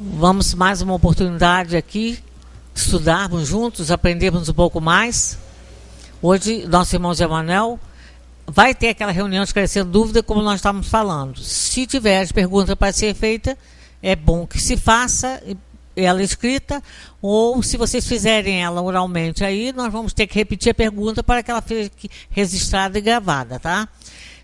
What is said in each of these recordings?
Vamos mais uma oportunidade aqui de estudarmos juntos, aprendermos um pouco mais. Hoje, nosso irmão Zé Manuel vai ter aquela reunião esclarecendo dúvida, como nós estávamos falando. Se tiver pergunta para ser feita, é bom que se faça ela escrita, ou se vocês fizerem ela oralmente, aí nós vamos ter que repetir a pergunta para que ela fique registrada e gravada, tá?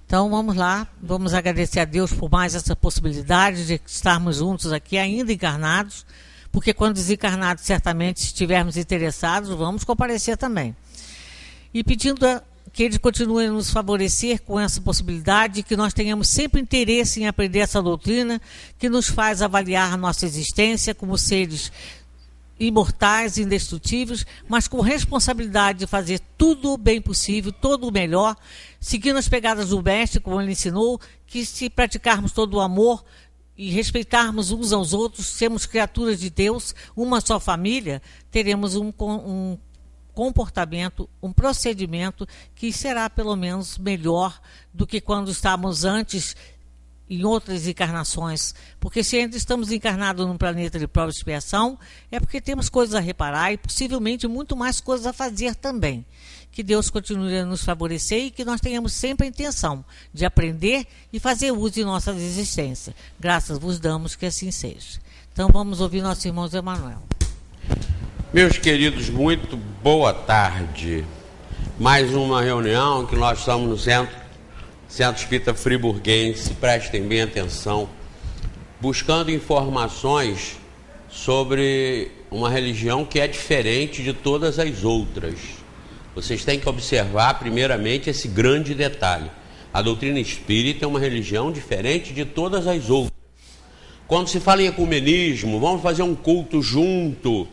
Então vamos lá, vamos agradecer a Deus por mais essa possibilidade de estarmos juntos aqui, ainda encarnados, porque quando desencarnados, certamente, se estivermos interessados, vamos comparecer também. E pedindo que Ele continue a nos favorecer com essa possibilidade, que nós tenhamos sempre interesse em aprender essa doutrina, que nos faz avaliar a nossa existência como seres imortais, indestrutíveis, mas com responsabilidade de fazer tudo o bem possível, todo o melhor, seguindo as pegadas do Mestre, como ele ensinou, que se praticarmos todo o amor e respeitarmos uns aos outros, sermos criaturas de Deus, uma só família, teremos um comportamento, um procedimento que será pelo menos melhor do que quando estávamos antes em outras encarnações, porque se ainda estamos encarnados num planeta de prova e expiação, é porque temos coisas a reparar e possivelmente muito mais coisas a fazer também. Que Deus continue a nos favorecer e que nós tenhamos sempre a intenção de aprender e fazer uso de nossa existência. Graças vos damos que assim seja. Então vamos ouvir nosso irmão Zé Manuel. Meus queridos, muito boa tarde. Mais uma reunião que nós estamos no Centro Espírita Friburguense, prestem bem atenção, buscando informações sobre uma religião que é diferente de todas as outras. Vocês têm que observar, primeiramente, esse grande detalhe. A doutrina espírita é uma religião diferente de todas as outras. Quando se fala em ecumenismo, vamos fazer um culto junto,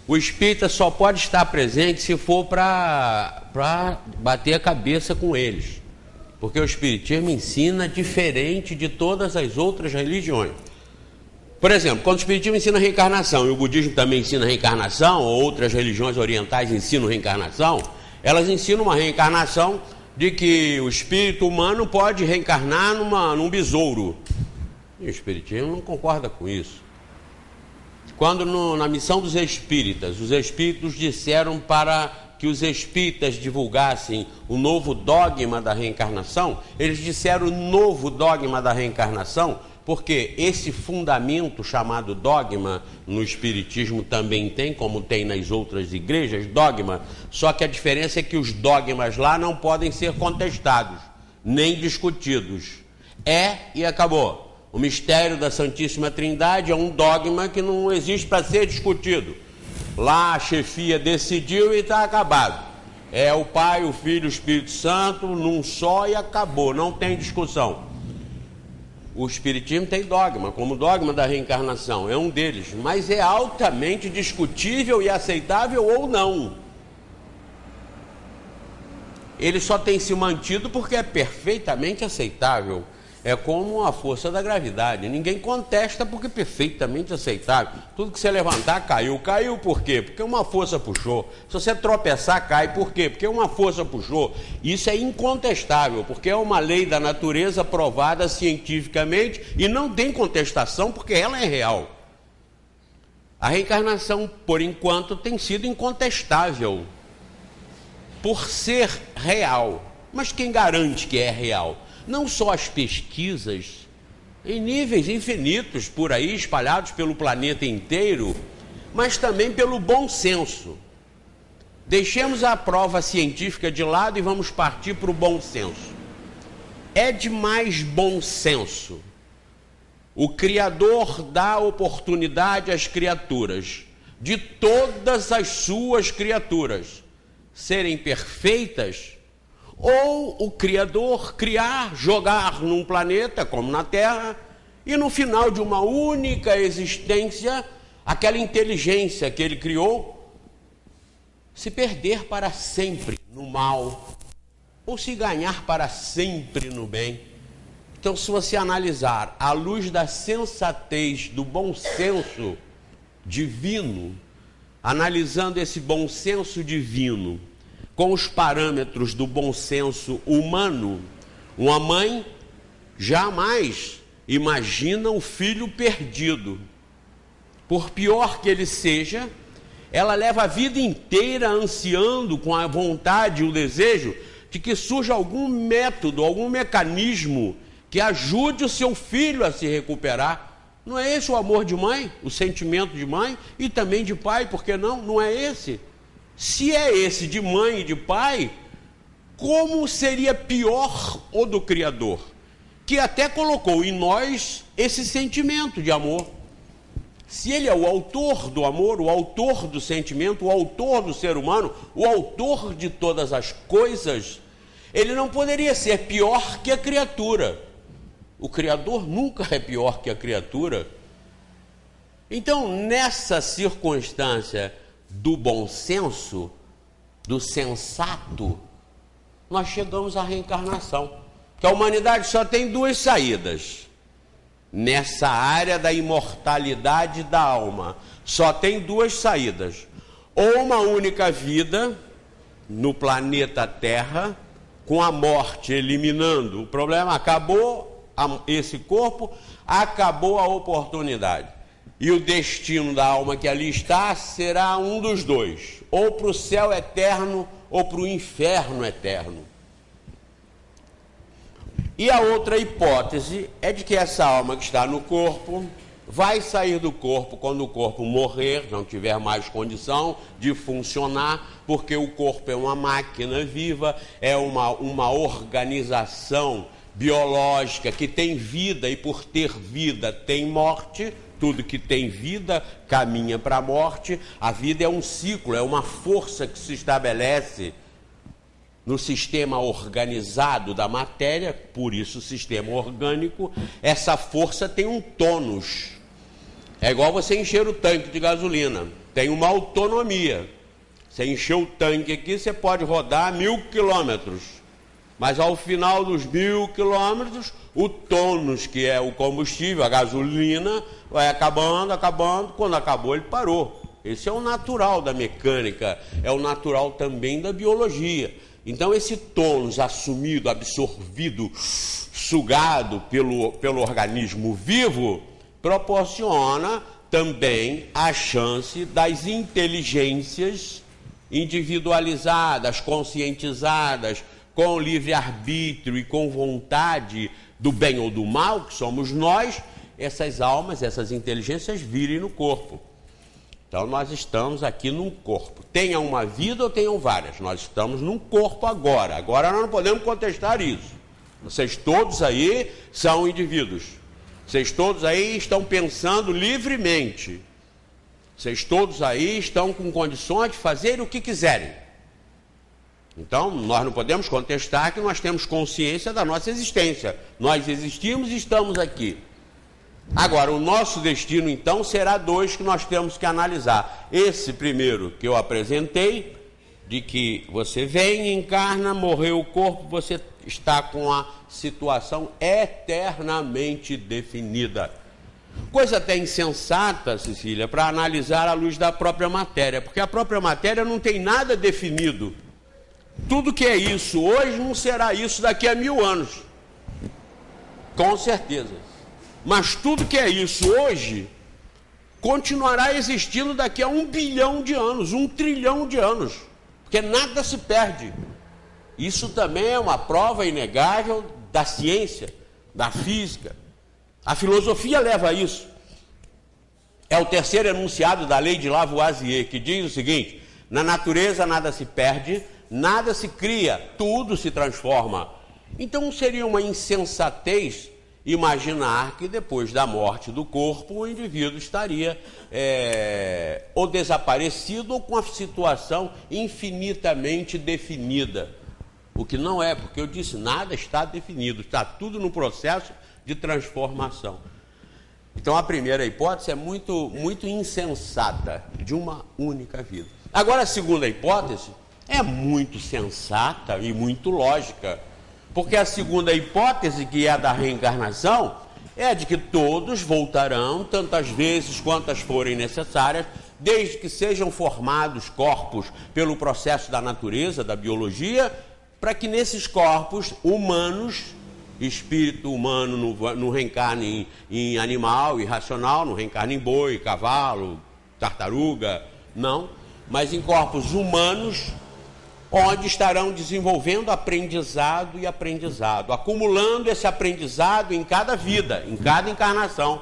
o espírita só pode estar presente se for para bater a cabeça com eles. Porque o espiritismo ensina diferente de todas as outras religiões. Por exemplo, quando o espiritismo ensina reencarnação e o budismo também ensina reencarnação, ou outras religiões orientais ensinam reencarnação, elas ensinam uma reencarnação de que o espírito humano pode reencarnar num besouro. E o espiritismo não concorda com isso. Quando na missão dos espíritas, os espíritos disseram para que os espíritas divulgassem o novo dogma da reencarnação, eles disseram o novo dogma da reencarnação, porque esse fundamento chamado dogma, no espiritismo também tem, como tem nas outras igrejas, dogma, só que a diferença é que os dogmas lá não podem ser contestados, nem discutidos. É e acabou. O mistério da Santíssima Trindade é um dogma que não existe para ser discutido. Lá a chefia decidiu e está acabado. É o Pai, o Filho e o Espírito Santo num só e acabou, não tem discussão. O Espiritismo tem dogma, como o dogma da reencarnação, é um deles, mas é altamente discutível e aceitável ou não. Ele só tem se mantido porque é perfeitamente aceitável. É como a força da gravidade, ninguém contesta porque é perfeitamente aceitável. Tudo que você levantar caiu. Caiu por quê? Porque uma força puxou. Se você tropeçar, cai. Por quê? Porque uma força puxou. Isso é incontestável, porque é uma lei da natureza provada cientificamente e não tem contestação porque ela é real. A reencarnação, por enquanto, tem sido incontestável por ser real. Mas quem garante que é real? Não só as pesquisas, em níveis infinitos por aí, espalhados pelo planeta inteiro, mas também pelo bom senso. Deixemos a prova científica de lado e vamos partir para o bom senso. É de mais bom senso. O Criador dá oportunidade às criaturas, de todas as suas criaturas, serem perfeitas, ou o Criador criar, jogar num planeta como na Terra, e no final de uma única existência, aquela inteligência que ele criou, se perder para sempre no mal, ou se ganhar para sempre no bem. Então, se você analisar à luz da sensatez, do bom senso divino, analisando esse bom senso divino com os parâmetros do bom senso humano, uma mãe jamais imagina um filho perdido. por pior que ele seja, ela leva a vida inteira ansiando com a vontade e o desejo de que surja algum método, algum mecanismo que ajude o seu filho a se recuperar. Não é esse o amor de mãe, o sentimento de mãe e também de pai, por que não? Não é esse? Se é esse de mãe e de pai, como seria pior o do Criador, que até colocou em nós esse sentimento de amor? Se ele é o autor do amor, o autor do sentimento, o autor do ser humano, o autor de todas as coisas, ele não poderia ser pior que a criatura. O Criador nunca é pior que a criatura. Então, nessa circunstância do bom senso, do sensato, nós chegamos à reencarnação. Que a humanidade só tem duas saídas. Nessa área da imortalidade da alma, só tem duas saídas. Ou uma única vida no planeta Terra, com a morte eliminando o problema, acabou esse corpo, acabou a oportunidade. E o destino da alma que ali está será um dos dois, ou para o céu eterno, ou para o inferno eterno. E a outra hipótese é de que essa alma que está no corpo vai sair do corpo quando o corpo morrer, não tiver mais condição de funcionar, porque o corpo é uma máquina viva, é uma organização biológica que tem vida e por ter vida tem morte. Tudo que tem vida caminha para a morte. A vida é um ciclo, é uma força que se estabelece no sistema organizado da matéria, por isso sistema orgânico. Essa força tem um tônus. É igual você encher o tanque de gasolina, tem uma autonomia. Você encher o tanque aqui, você pode rodar 1000 quilômetros, mas ao final dos 1000 quilômetros, o tônus, que é o combustível, a gasolina, vai acabando, quando acabou ele parou. Esse é o natural da mecânica, é o natural também da biologia. Então esse tônus assumido, absorvido, sugado pelo organismo vivo, proporciona também a chance das inteligências individualizadas, conscientizadas, com livre-arbítrio e com vontade do bem ou do mal, que somos nós, essas almas, essas inteligências virem no corpo. Então nós estamos aqui num corpo. Tenha uma vida ou tenham várias. Nós estamos num corpo agora. Agora nós não podemos contestar isso. Vocês todos aí são indivíduos. Vocês todos aí estão pensando livremente. Vocês todos aí estão com condições de fazer o que quiserem. Então nós não podemos contestar que nós temos consciência da nossa existência. Nós existimos e estamos aqui. Agora, o nosso destino, então, será dois que nós temos que analisar. Esse primeiro que eu apresentei, de que você vem, encarna, morreu o corpo, você está com a situação eternamente definida. Coisa até insensata, Cecília, para analisar à luz da própria matéria, porque a própria matéria não tem nada definido. Tudo que é isso hoje não será isso daqui a 1000 anos. Com certeza. Mas tudo que é isso hoje continuará existindo daqui a 1 bilhão de anos, 1 trilhão de anos, porque nada se perde. Isso também é uma prova inegável da ciência, da física. A filosofia leva a isso. É o terceiro enunciado da lei de Lavoisier, que diz o seguinte: na natureza nada se perde, nada se cria, tudo se transforma. Então seria uma insensatez imaginar que depois da morte do corpo o indivíduo estaria ou desaparecido ou com a situação infinitamente definida. O que não é, porque eu disse, nada está definido, está tudo no processo de transformação. Então a primeira hipótese é muito insensata, de uma única vida. Agora a segunda hipótese é muito sensata e muito lógica. Porque a segunda hipótese, que é a da reencarnação, é de que todos voltarão tantas vezes quantas forem necessárias, desde que sejam formados corpos pelo processo da natureza, da biologia, para que nesses corpos humanos espírito humano não reencarna em animal irracional, não reencarna em boi, cavalo, tartaruga, não, mas em corpos humanos, onde estarão desenvolvendo aprendizado e aprendizado, acumulando esse aprendizado em cada vida, em cada encarnação.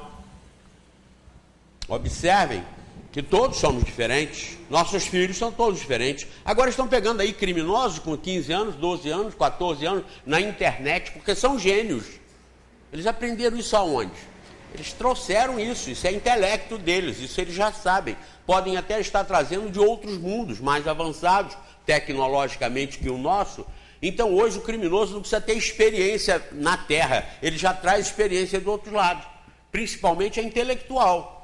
Observem que todos somos diferentes, nossos filhos são todos diferentes. Agora estão pegando aí criminosos com 15 anos, 12 anos, 14 anos na internet, porque são gênios. Eles aprenderam isso aonde? Eles trouxeram isso é intelecto deles, isso eles já sabem. Podem até estar trazendo de outros mundos mais avançados tecnologicamente que o nosso. Então hoje o criminoso não precisa ter experiência na Terra, ele já traz experiência do outro lado, principalmente a intelectual.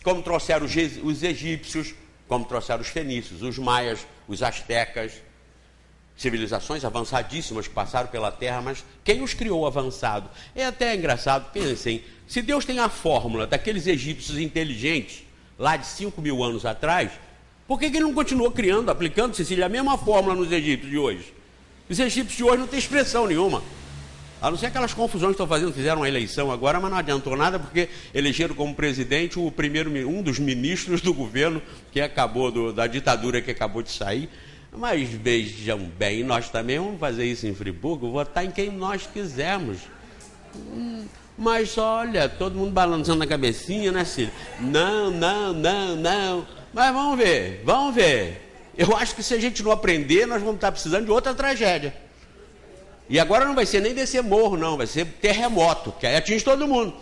Como trouxeram os egípcios, como trouxeram os fenícios, os maias, os astecas, civilizações avançadíssimas que passaram pela Terra, mas quem os criou avançado? É até engraçado, pensem, se Deus tem a fórmula daqueles egípcios inteligentes, lá de 5.000 anos atrás, por que ele não continuou criando, aplicando, Cecília, a mesma fórmula nos egípcios de hoje? Os egípcios de hoje não têm expressão nenhuma. A não ser aquelas confusões que estão fazendo, fizeram uma eleição agora, mas não adiantou nada, porque elegeram como presidente um dos ministros do governo que acabou, da ditadura que acabou de sair. Mas vejam bem, nós também vamos fazer isso em Friburgo, votar em quem nós quisermos. Mas olha, todo mundo balançando a cabecinha, né, Cília? Não. Mas vamos ver. Eu acho que se a gente não aprender, nós vamos estar precisando de outra tragédia. E agora não vai ser nem descer morro, não, vai ser terremoto, que aí atinge todo mundo.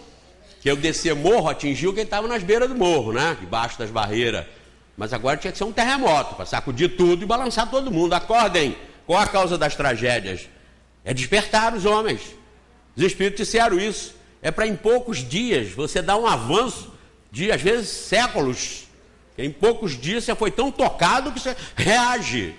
Que eu descer morro atingiu quem estava nas beiras do morro, né? Debaixo das barreiras. Mas agora tinha que ser um terremoto, para sacudir tudo e balançar todo mundo. Acordem! Qual a causa das tragédias? É despertar os homens. Os espíritos disseram isso. É para em poucos dias você dar um avanço de, às vezes, séculos. Em poucos dias você foi tão tocado que você reage.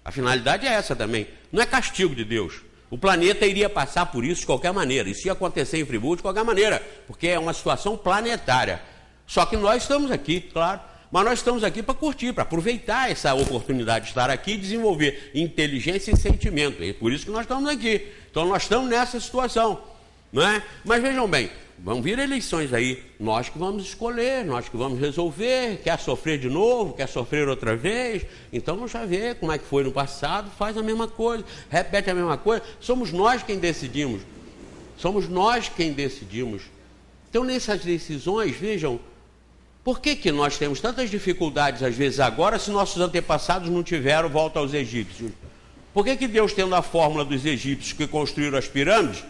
A finalidade é essa também. Não é castigo de Deus. O planeta iria passar por isso de qualquer maneira. Isso ia acontecer em Friburgo de qualquer maneira, porque é uma situação planetária. Só que nós estamos aqui, claro, mas nós estamos aqui para curtir, para aproveitar essa oportunidade de estar aqui e desenvolver inteligência e sentimento. É por isso que nós estamos aqui. Então nós estamos nessa situação, não é? Mas vejam bem, vão vir eleições aí, nós que vamos escolher, nós que vamos resolver, quer sofrer de novo, quer sofrer outra vez, então vamos já ver como é que foi no passado, faz a mesma coisa, repete a mesma coisa, somos nós quem decidimos, então nessas decisões, vejam, por que nós temos tantas dificuldades às vezes agora, se nossos antepassados não tiveram volta aos egípcios? Por que Deus, tendo a fórmula dos egípcios que construíram as pirâmides,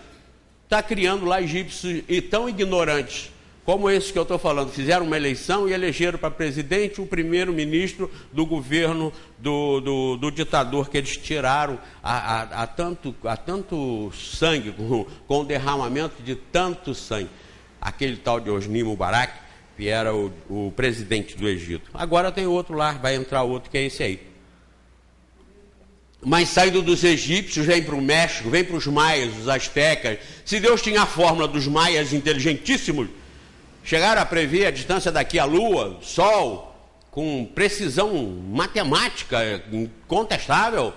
está criando lá egípcios e tão ignorantes como esses que eu estou falando? Fizeram uma eleição e elegeram para presidente o primeiro-ministro do governo do ditador que eles tiraram a tanto sangue, com o derramamento de tanto sangue. Aquele tal de Hosni Mubarak, que era o presidente do Egito. Agora tem outro lá, vai entrar outro que é esse aí. Mas saindo dos egípcios, vem para o México, vem para os maias, os astecas. Se Deus tinha a fórmula dos maias inteligentíssimos, chegaram a prever a distância daqui à Lua, Sol, com precisão matemática incontestável.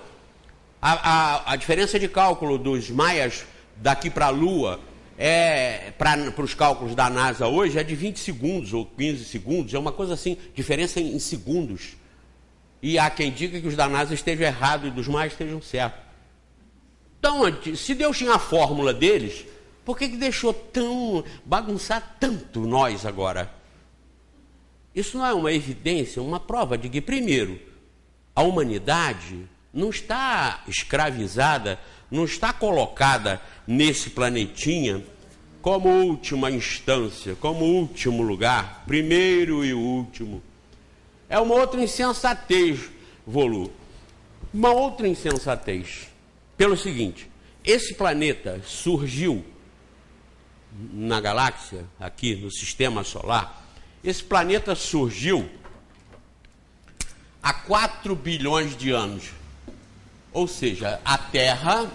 A diferença de cálculo dos maias daqui para a Lua, para os cálculos da NASA hoje, é de 20 segundos ou 15 segundos, é uma coisa assim, diferença em segundos. E há quem diga que os da NASA estejam errados e dos mais estejam certos. Então, se Deus tinha a fórmula deles, por que deixou bagunçar tanto nós agora? Isso não é uma evidência, uma prova de que, primeiro, a humanidade não está escravizada, não está colocada nesse planetinha como última instância, como último lugar, primeiro e último. É uma outra insensatez, Volu. Uma outra insensatez. Pelo seguinte, esse planeta surgiu na galáxia, aqui no sistema solar, esse planeta surgiu há 4 bilhões de anos. Ou seja, a Terra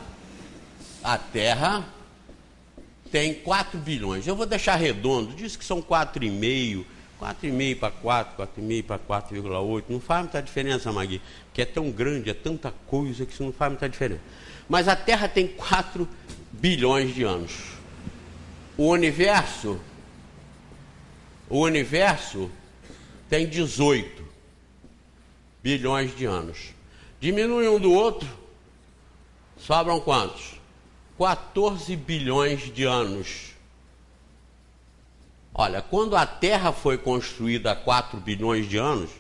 tem 4 bilhões. Eu vou deixar redondo, diz que são 4,5. 4,5 para 4, 4,5 para 4,8, não faz muita diferença, Magui, que é tão grande, é tanta coisa que isso não faz muita diferença. Mas a Terra tem 4 bilhões de anos. O universo tem 18 bilhões de anos. Diminui um do outro, sobram quantos? 14 bilhões de anos. Olha, quando a Terra foi construída há 4 bilhões de anos,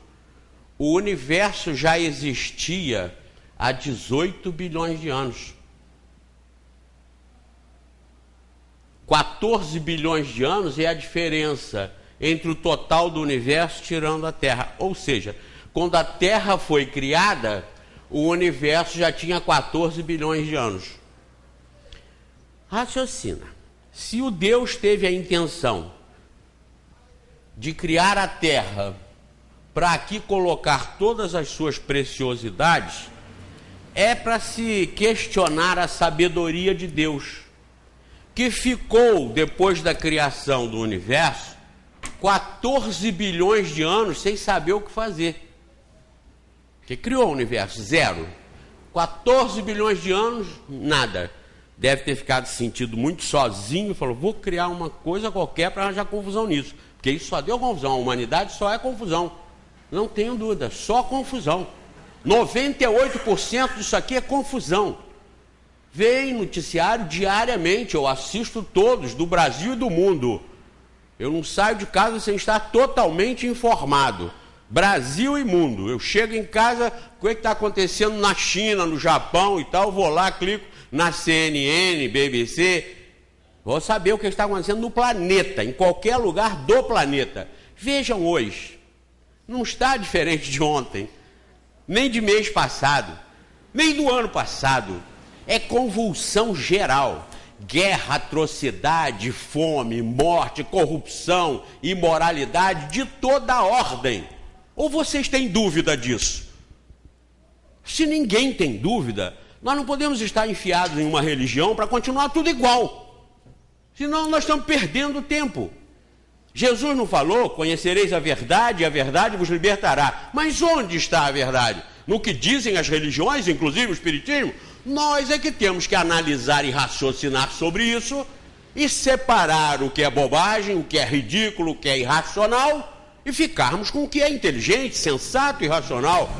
o universo já existia há 18 bilhões de anos. 14 bilhões de anos é a diferença entre o total do universo tirando a Terra. Ou seja, quando a Terra foi criada, o universo já tinha 14 bilhões de anos. Raciocina. Se o Deus teve a intenção de criar a Terra para aqui colocar todas as suas preciosidades, é para se questionar a sabedoria de Deus, que ficou, depois da criação do universo, 14 bilhões de anos sem saber o que fazer. Que criou o universo, zero. 14 bilhões de anos, nada. Deve ter ficado sentido muito sozinho e falou, vou criar uma coisa qualquer para arranjar confusão nisso. Porque isso só deu confusão, a humanidade só é confusão. Não tenho dúvida, só confusão. 98% disso aqui é confusão. Vem noticiário diariamente, eu assisto todos, do Brasil e do mundo. Eu não saio de casa sem estar totalmente informado. Brasil e mundo. Eu chego em casa, o que está acontecendo na China, no Japão e tal, vou lá, clico na CNN, BBC, vou saber o que está acontecendo no planeta, em qualquer lugar do planeta. Vejam hoje, não está diferente de ontem, nem de mês passado, nem do ano passado. É convulsão geral. Guerra, atrocidade, fome, morte, corrupção, imoralidade de toda a ordem. Ou vocês têm dúvida disso? Se ninguém tem dúvida, nós não podemos estar enfiados em uma religião para continuar tudo igual. Senão nós estamos perdendo tempo. Jesus não falou, conhecereis a verdade e a verdade vos libertará. Mas onde está a verdade? No que dizem as religiões, inclusive o Espiritismo? Nós é que temos que analisar e raciocinar sobre isso e separar o que é bobagem, o que é ridículo, o que é irracional e ficarmos com o que é inteligente, sensato e racional.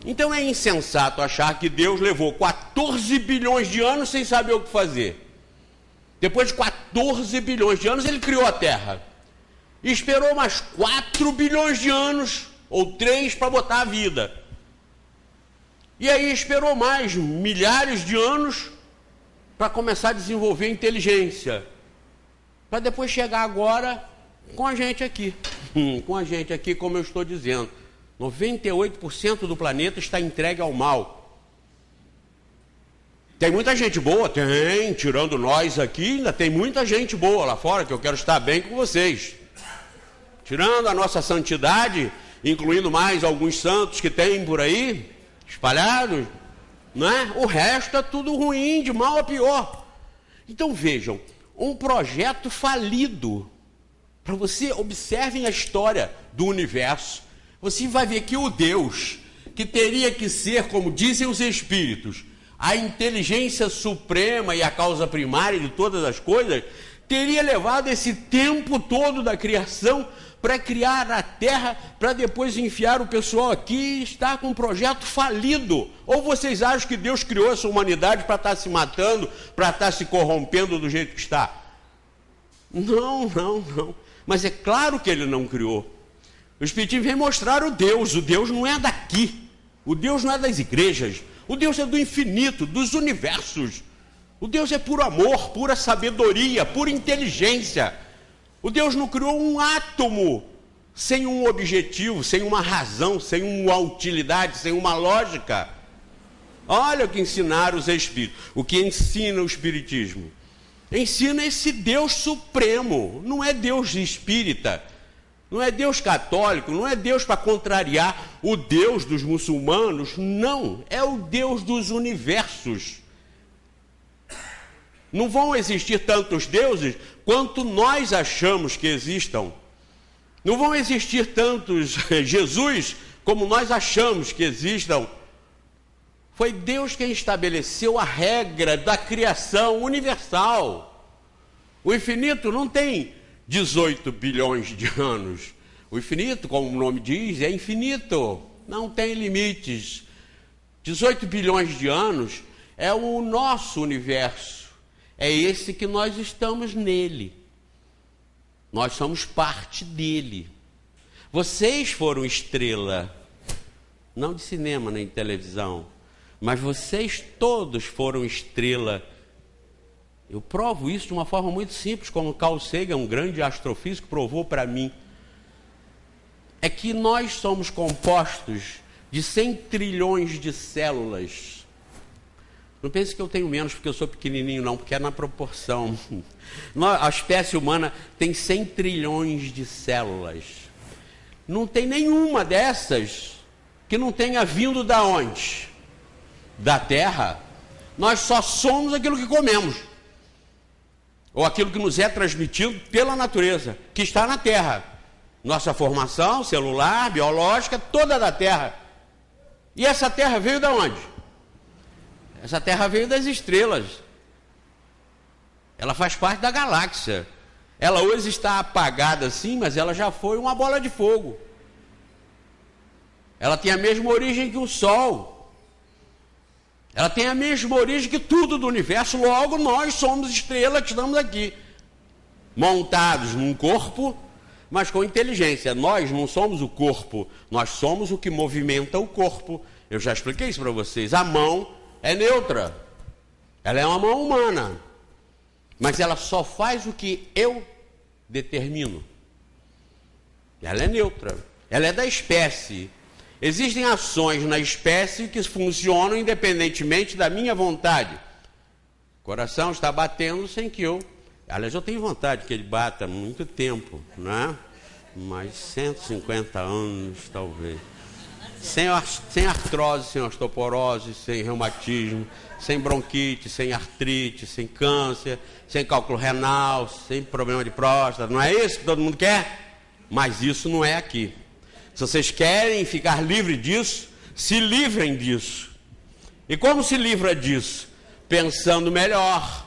Então é insensato achar que Deus levou 14 bilhões de anos sem saber o que fazer. Depois de 14 bilhões de anos ele criou a Terra. E esperou mais 4 bilhões de anos, ou 3, para botar a vida. E aí esperou mais milhares de anos para começar a desenvolver inteligência. Para depois chegar agora com a gente aqui. Com a gente aqui, como eu estou dizendo. 98% do planeta está entregue ao mal. Tem muita gente boa? Tem, tirando nós aqui, ainda tem muita gente boa lá fora, que eu quero estar bem com vocês. Tirando a nossa santidade, incluindo mais alguns santos que tem por aí, espalhados, não é? O resto é tudo ruim, de mal a pior. Então vejam, um projeto falido. Para você, observem a história do universo. Você vai ver que o Deus, que teria que ser, como dizem os espíritos, a inteligência suprema e a causa primária de todas as coisas, teria levado esse tempo todo da criação para criar a Terra, para depois enfiar o pessoal aqui e estar com um projeto falido. Ou vocês acham que Deus criou essa humanidade para estar se matando, para estar se corrompendo do jeito que está? Não. Mas é claro que ele não criou. O Espiritismo vem mostrar o Deus não é daqui, o Deus não é das igrejas, o Deus é do infinito, dos universos. O Deus é puro amor, pura sabedoria, pura inteligência. O Deus não criou um átomo sem um objetivo, sem uma razão, sem uma utilidade, sem uma lógica. Olha o que ensinaram os espíritos, o que ensina o Espiritismo. Ensina esse Deus supremo, não é Deus espírita, não é Deus católico, não é Deus para contrariar o Deus dos muçulmanos, não, é o Deus dos universos. Não vão existir tantos deuses quanto nós achamos que existam. Não vão existir tantos Jesus como nós achamos que existam. Foi Deus quem estabeleceu a regra da criação universal. O infinito não tem 18 bilhões de anos. O infinito, como o nome diz, é infinito, não tem limites. 18 bilhões de anos é o nosso universo. É esse que nós estamos nele. Nós somos parte dele. Vocês foram estrela, não de cinema nem de televisão, mas vocês todos foram estrela. Eu provo isso de uma forma muito simples, como Carl Sagan, um grande astrofísico, provou para mim. É que nós somos compostos de 100 trilhões de células. Não pense que eu tenho menos porque eu sou pequenininho, não, porque é na proporção. A espécie humana tem 100 trilhões de células. Não tem nenhuma dessas que não tenha vindo da onde? Da Terra. Nós só somos aquilo que comemos, ou aquilo que nos é transmitido pela natureza, que está na Terra. Nossa formação celular, biológica, toda da Terra. E essa Terra veio de onde? Essa Terra veio das estrelas. Ela faz parte da galáxia. Ela hoje está apagada sim, mas ela já foi uma bola de fogo. Ela tem a mesma origem que o Sol. Ela tem a mesma origem que tudo do universo. Logo, nós somos estrelas que estamos aqui, montados num corpo, mas com inteligência. Nós não somos o corpo, nós somos o que movimenta o corpo. Eu já expliquei isso para vocês. A mão é neutra, ela é uma mão humana, mas ela só faz o que eu determino. Ela é neutra, ela é da espécie. Existem ações na espécie que funcionam independentemente da minha vontade. O coração está batendo sem que eu... Aliás, eu tenho vontade que ele bata há muito tempo, né? Mas 150 anos, talvez. Sem artrose, sem osteoporose, sem reumatismo, sem bronquite, sem artrite, sem câncer, sem cálculo renal, sem problema de próstata. Não é isso que todo mundo quer? Mas isso não é aqui. Se vocês querem ficar livre disso, se livrem disso. E como se livra disso? Pensando melhor,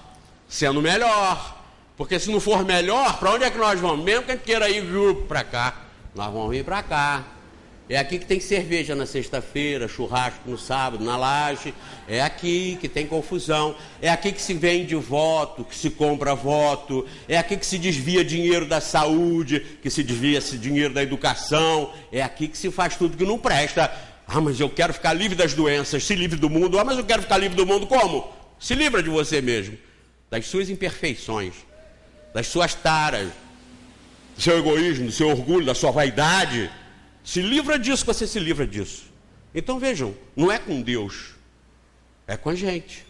sendo melhor. Porque se não for melhor, para onde é que nós vamos? Mesmo que a gente queira ir para cá, nós vamos vir para cá. É aqui que tem cerveja na sexta-feira, churrasco no sábado, na laje. É aqui que tem confusão. É aqui que se vende voto, que se compra voto. É aqui que se desvia dinheiro da saúde, que se desvia dinheiro da educação. É aqui que se faz tudo que não presta. Ah, mas eu quero ficar livre das doenças, se livre do mundo. Ah, mas eu quero ficar livre do mundo como? Se livra de você mesmo, das suas imperfeições, das suas taras, do seu egoísmo, do seu orgulho, da sua vaidade. Se livra disso, você se livra disso. Então vejam, não é com Deus, é com a gente.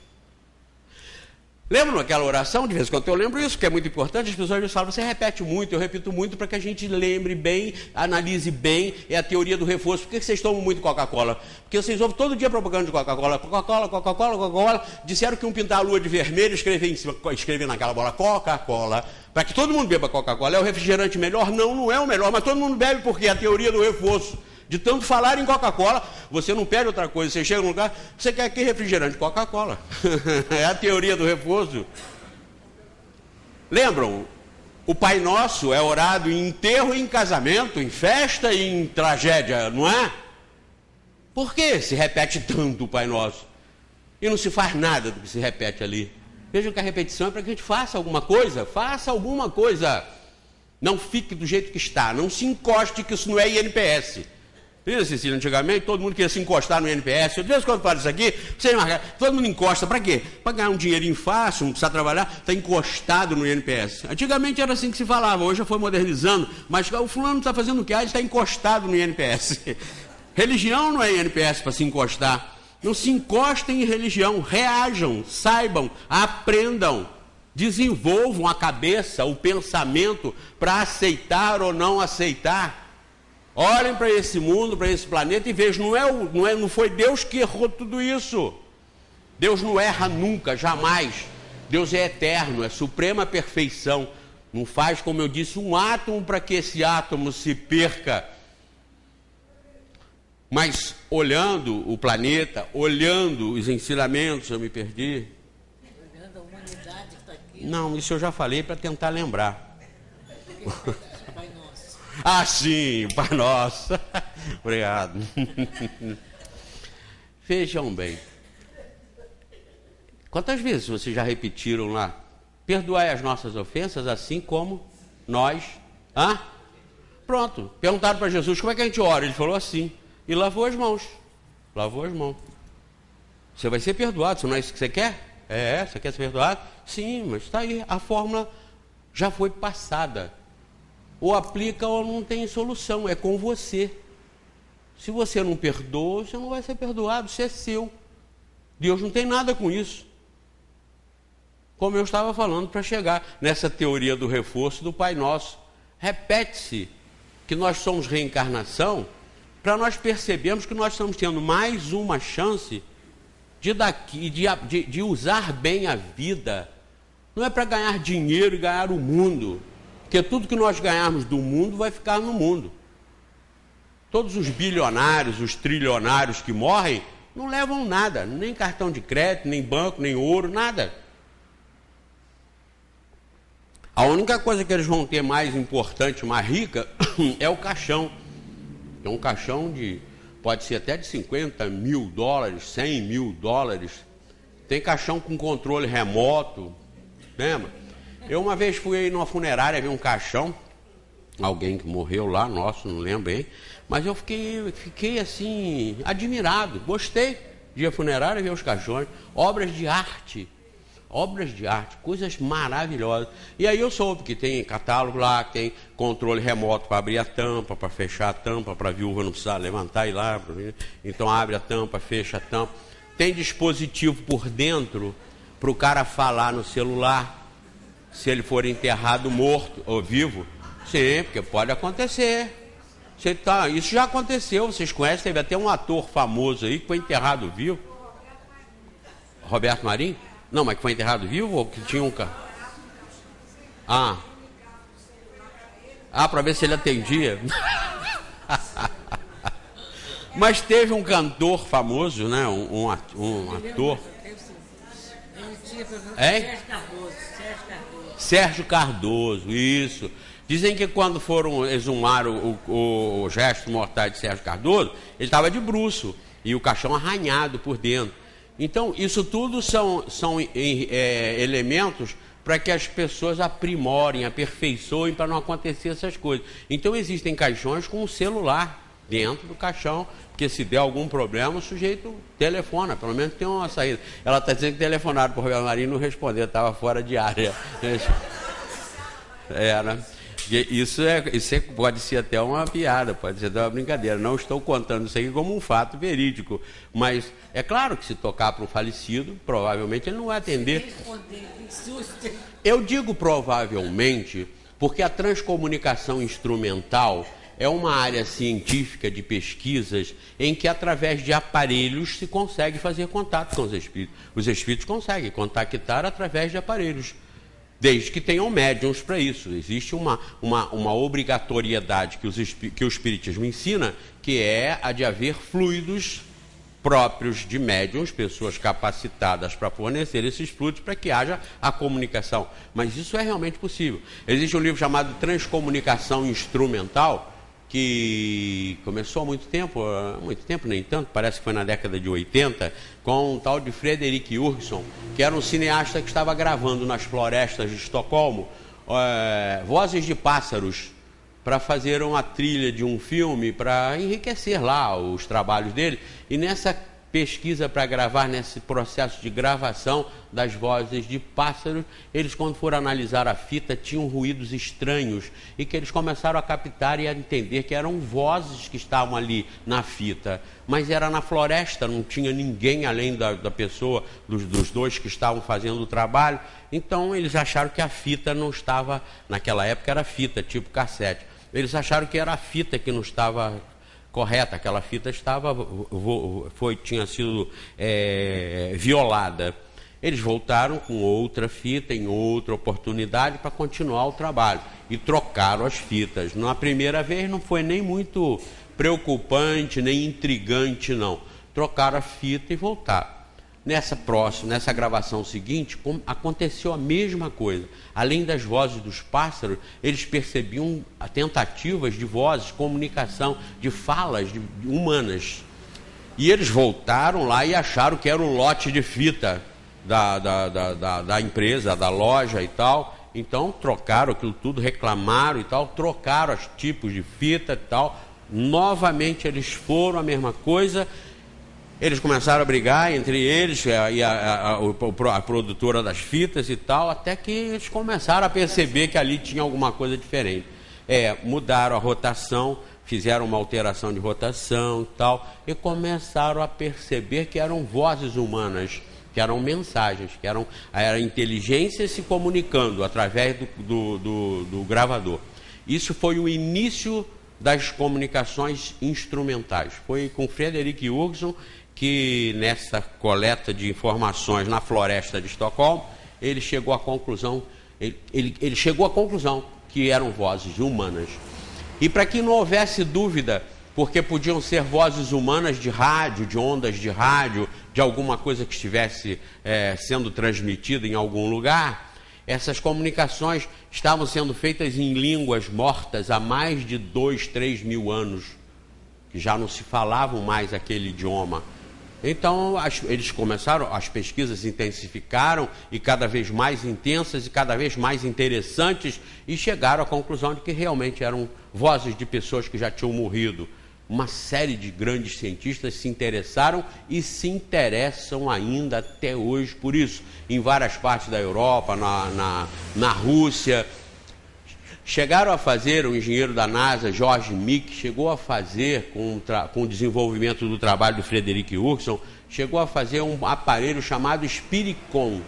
Lembram aquela oração? De vez em quando eu lembro isso, que é muito importante. As pessoas me falam, você repete muito, eu repito muito, para que a gente lembre bem, analise bem. É a teoria do reforço. Por que vocês tomam muito Coca-Cola? Porque vocês ouvem todo dia propaganda de Coca-Cola. Coca-Cola, Coca-Cola, Coca-Cola. Disseram que um pintar a lua de vermelho, escrever naquela bola Coca-Cola, para que todo mundo beba Coca-Cola. É o refrigerante melhor? Não, não é o melhor, mas todo mundo bebe porque é a teoria do reforço. De tanto falar em Coca-Cola, você não pede outra coisa. Você chega num lugar, você quer que refrigerante? Coca-Cola. É a teoria do reforço. Lembram? O Pai Nosso é orado em enterro e em casamento, em festa e em tragédia, não é? Por que se repete tanto o Pai Nosso? E não se faz nada do que se repete ali. Vejam que a repetição é para que a gente faça alguma coisa. Faça alguma coisa. Não fique do jeito que está. Não se encoste, que isso não é INPS. Lembra, Cecília, antigamente todo mundo queria se encostar no INPS. De vez em quando fala isso aqui, todo mundo encosta. Para quê? Para ganhar um dinheirinho fácil, não precisa trabalhar, está encostado no INPS. Antigamente era assim que se falava, hoje já foi modernizando, mas o fulano está fazendo o quê? Ele está encostado no INPS. Religião não é INPS para se encostar. Não se encostem em religião, reajam, saibam, aprendam, desenvolvam a cabeça, o pensamento para aceitar ou não aceitar. Olhem para esse mundo, para esse planeta e vejam, não foi Deus que errou tudo isso. Deus não erra nunca, jamais. Deus é eterno, é suprema perfeição. Não faz, como eu disse, um átomo para que esse átomo se perca. Mas olhando o planeta, olhando os ensinamentos, eu me perdi. Olhando a humanidade que está aqui. Não, isso eu já falei para tentar lembrar. Pai Nosso. Ah, sim, Pai Nosso. Obrigado. Vejam bem. Quantas vezes vocês já repetiram lá? Perdoai as nossas ofensas, assim como nós. Pronto. Perguntaram para Jesus, como é que a gente ora? Ele falou assim. E lavou as mãos. Lavou as mãos. Você vai ser perdoado, se não é isso que você quer? Você quer ser perdoado? Sim, mas está aí. A fórmula já foi passada. Ou aplica ou não tem solução. É com você. Se você não perdoa, você não vai ser perdoado. Isso é seu. Deus não tem nada com isso. Como eu estava falando para chegar nessa teoria do reforço do Pai Nosso. Repete-se que nós somos reencarnação para nós percebermos que nós estamos tendo mais uma chance de usar bem a vida. Não é para ganhar dinheiro e ganhar o mundo, porque tudo que nós ganharmos do mundo vai ficar no mundo. Todos os bilionários, os trilionários que morrem, não levam nada, nem cartão de crédito, nem banco, nem ouro, nada. A única coisa que eles vão ter mais importante, mais rica, é o caixão. É um caixão pode ser até de 50 mil dólares, 100 mil dólares. Tem caixão com controle remoto. Lembra? Eu uma vez fui aí numa funerária ver um caixão, alguém que morreu lá, nosso, não lembro bem, mas eu fiquei assim, admirado, gostei de ir à funerária ver os caixões, obras de arte, coisas maravilhosas. E aí eu soube que tem catálogo lá, que tem controle remoto para abrir a tampa, para fechar a tampa, para a viúva não precisar levantar e ir lá. Então abre a tampa, fecha a tampa. Tem dispositivo por dentro para o cara falar no celular, se ele for enterrado morto ou vivo. Sim, porque pode acontecer. Isso já aconteceu, vocês conhecem, teve até um ator famoso aí que foi enterrado vivo. Roberto Marinho? Não, mas que foi enterrado vivo ou que tinha um carro? Para ver se ele atendia. Mas teve um cantor famoso, né? Um ator. Sérgio Cardoso, isso. Dizem que quando foram exumar o gesto mortal de Sérgio Cardoso, ele estava de bruço e o caixão arranhado por dentro. Então, isso tudo são elementos para que as pessoas aprimorem, aperfeiçoem para não acontecer essas coisas. Então, existem caixões com um celular dentro do caixão, porque se der algum problema, o sujeito telefona, pelo menos tem uma saída. Ela está dizendo que telefonaram para o Roberto Marinho e não respondeu, estava fora de área. Né? Isso pode ser até uma piada, pode ser até uma brincadeira. Não estou contando isso aqui como um fato verídico, mas é claro que se tocar para um falecido, provavelmente ele não vai atender. Eu digo provavelmente porque a transcomunicação instrumental é uma área científica de pesquisas em que através de aparelhos se consegue fazer contato com os espíritos. Os espíritos conseguem contactar através de aparelhos, desde que tenham médiums para isso. Existe uma obrigatoriedade que o Espiritismo ensina, que é a de haver fluidos próprios de médiums, pessoas capacitadas para fornecer esses fluidos para que haja a comunicação. Mas isso é realmente possível. Existe um livro chamado Transcomunicação Instrumental, que começou há muito tempo nem tanto, parece que foi na década de 80, com um tal de Frederick Jurgenson, que era um cineasta que estava gravando nas florestas de Estocolmo vozes de pássaros para fazer uma trilha de um filme, para enriquecer lá os trabalhos dele. E nessa pesquisa para gravar, nesse processo de gravação das vozes de pássaros, eles, quando foram analisar a fita, tinham ruídos estranhos e que eles começaram a captar e a entender que eram vozes que estavam ali na fita, mas era na floresta, não tinha ninguém além da pessoa, dos dois que estavam fazendo o trabalho. Então eles acharam que a fita não estava, naquela época era fita tipo cassete, eles acharam que era a fita que não estava correta, aquela fita tinha sido violada. Eles voltaram com outra fita em outra oportunidade para continuar o trabalho e trocaram as fitas. Na primeira vez não foi nem muito preocupante, nem intrigante, não. Trocaram a fita e voltaram. Nessa gravação seguinte, aconteceu a mesma coisa. Além das vozes dos pássaros, eles percebiam tentativas de vozes, comunicação, de falas humanas. E eles voltaram lá e acharam que era o lote de fita da empresa, da loja e tal. Então trocaram aquilo tudo, reclamaram e tal, trocaram os tipos de fita e tal. Novamente eles foram a mesma coisa. Eles começaram a brigar entre eles e a produtora das fitas e tal, até que eles começaram a perceber que ali tinha alguma coisa diferente. Mudaram a rotação, fizeram uma alteração de rotação e tal, e começaram a perceber que eram vozes humanas, que eram mensagens, que era a inteligência se comunicando através do gravador. Isso foi o início das comunicações instrumentais. Foi com Frederick Jurgenson que, nessa coleta de informações na floresta de Estocolmo, ele chegou à conclusão, ele chegou à conclusão que eram vozes humanas. E para que não houvesse dúvida, porque podiam ser vozes humanas de rádio, de ondas de rádio, de alguma coisa que estivesse sendo transmitida em algum lugar, essas comunicações estavam sendo feitas em línguas mortas há mais de 2, 3 mil anos, que já não se falavam mais aquele idioma. Então eles começaram, as pesquisas se intensificaram e cada vez mais intensas e cada vez mais interessantes, e chegaram à conclusão de que realmente eram vozes de pessoas que já tinham morrido. Uma série de grandes cientistas se interessaram e se interessam ainda até hoje por isso, em várias partes da Europa, na Rússia. Chegaram a fazer, o engenheiro da NASA, George Mick, chegou a fazer, com o desenvolvimento do trabalho do Frederick Jurgenson, chegou a fazer um aparelho chamado Spiricon,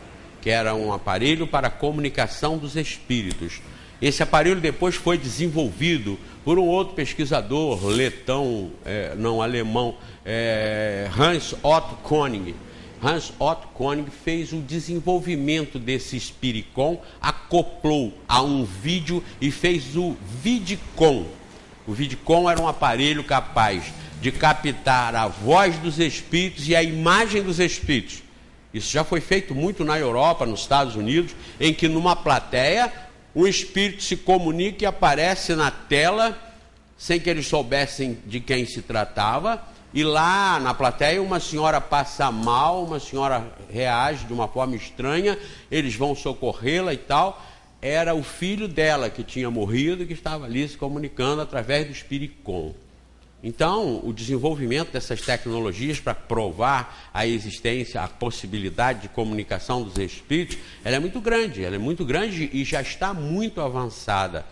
que era um aparelho para a comunicação dos espíritos. Esse aparelho depois foi desenvolvido por um outro pesquisador alemão, Hans Otto Koning. Hans Otto Koning fez o desenvolvimento desse Spiricon, acoplou a um vídeo e fez o Vidicon. O Vidicon era um aparelho capaz de captar a voz dos espíritos e a imagem dos espíritos. Isso já foi feito muito na Europa, nos Estados Unidos, em que numa plateia um espírito se comunica e aparece na tela sem que eles soubessem de quem se tratava. E lá na plateia uma senhora passa mal, uma senhora reage de uma forma estranha, eles vão socorrê-la e tal. Era o filho dela que tinha morrido, que estava ali se comunicando através do Spiricon. Então, o desenvolvimento dessas tecnologias para provar a existência, a possibilidade de comunicação dos espíritos, ela é muito grande e já está muito avançada.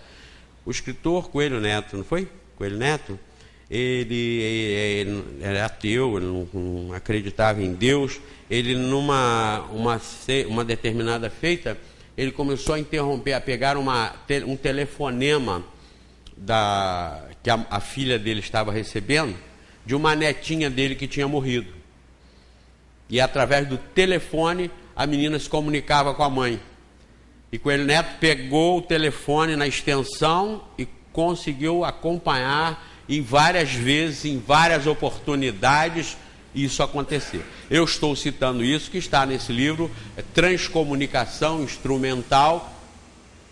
O escritor Coelho Neto, não foi? Coelho Neto? Ele era ateu, ele não acreditava em Deus. Ele, uma determinada feita, ele começou a interromper, a pegar um telefonema que a filha dele estava recebendo, de uma netinha dele que tinha morrido. E através do telefone, a menina se comunicava com a mãe. E Coelho Neto pegou o telefone na extensão e conseguiu acompanhar em várias vezes, em várias oportunidades, isso acontecer. Eu estou citando isso, que está nesse livro, Transcomunicação Instrumental,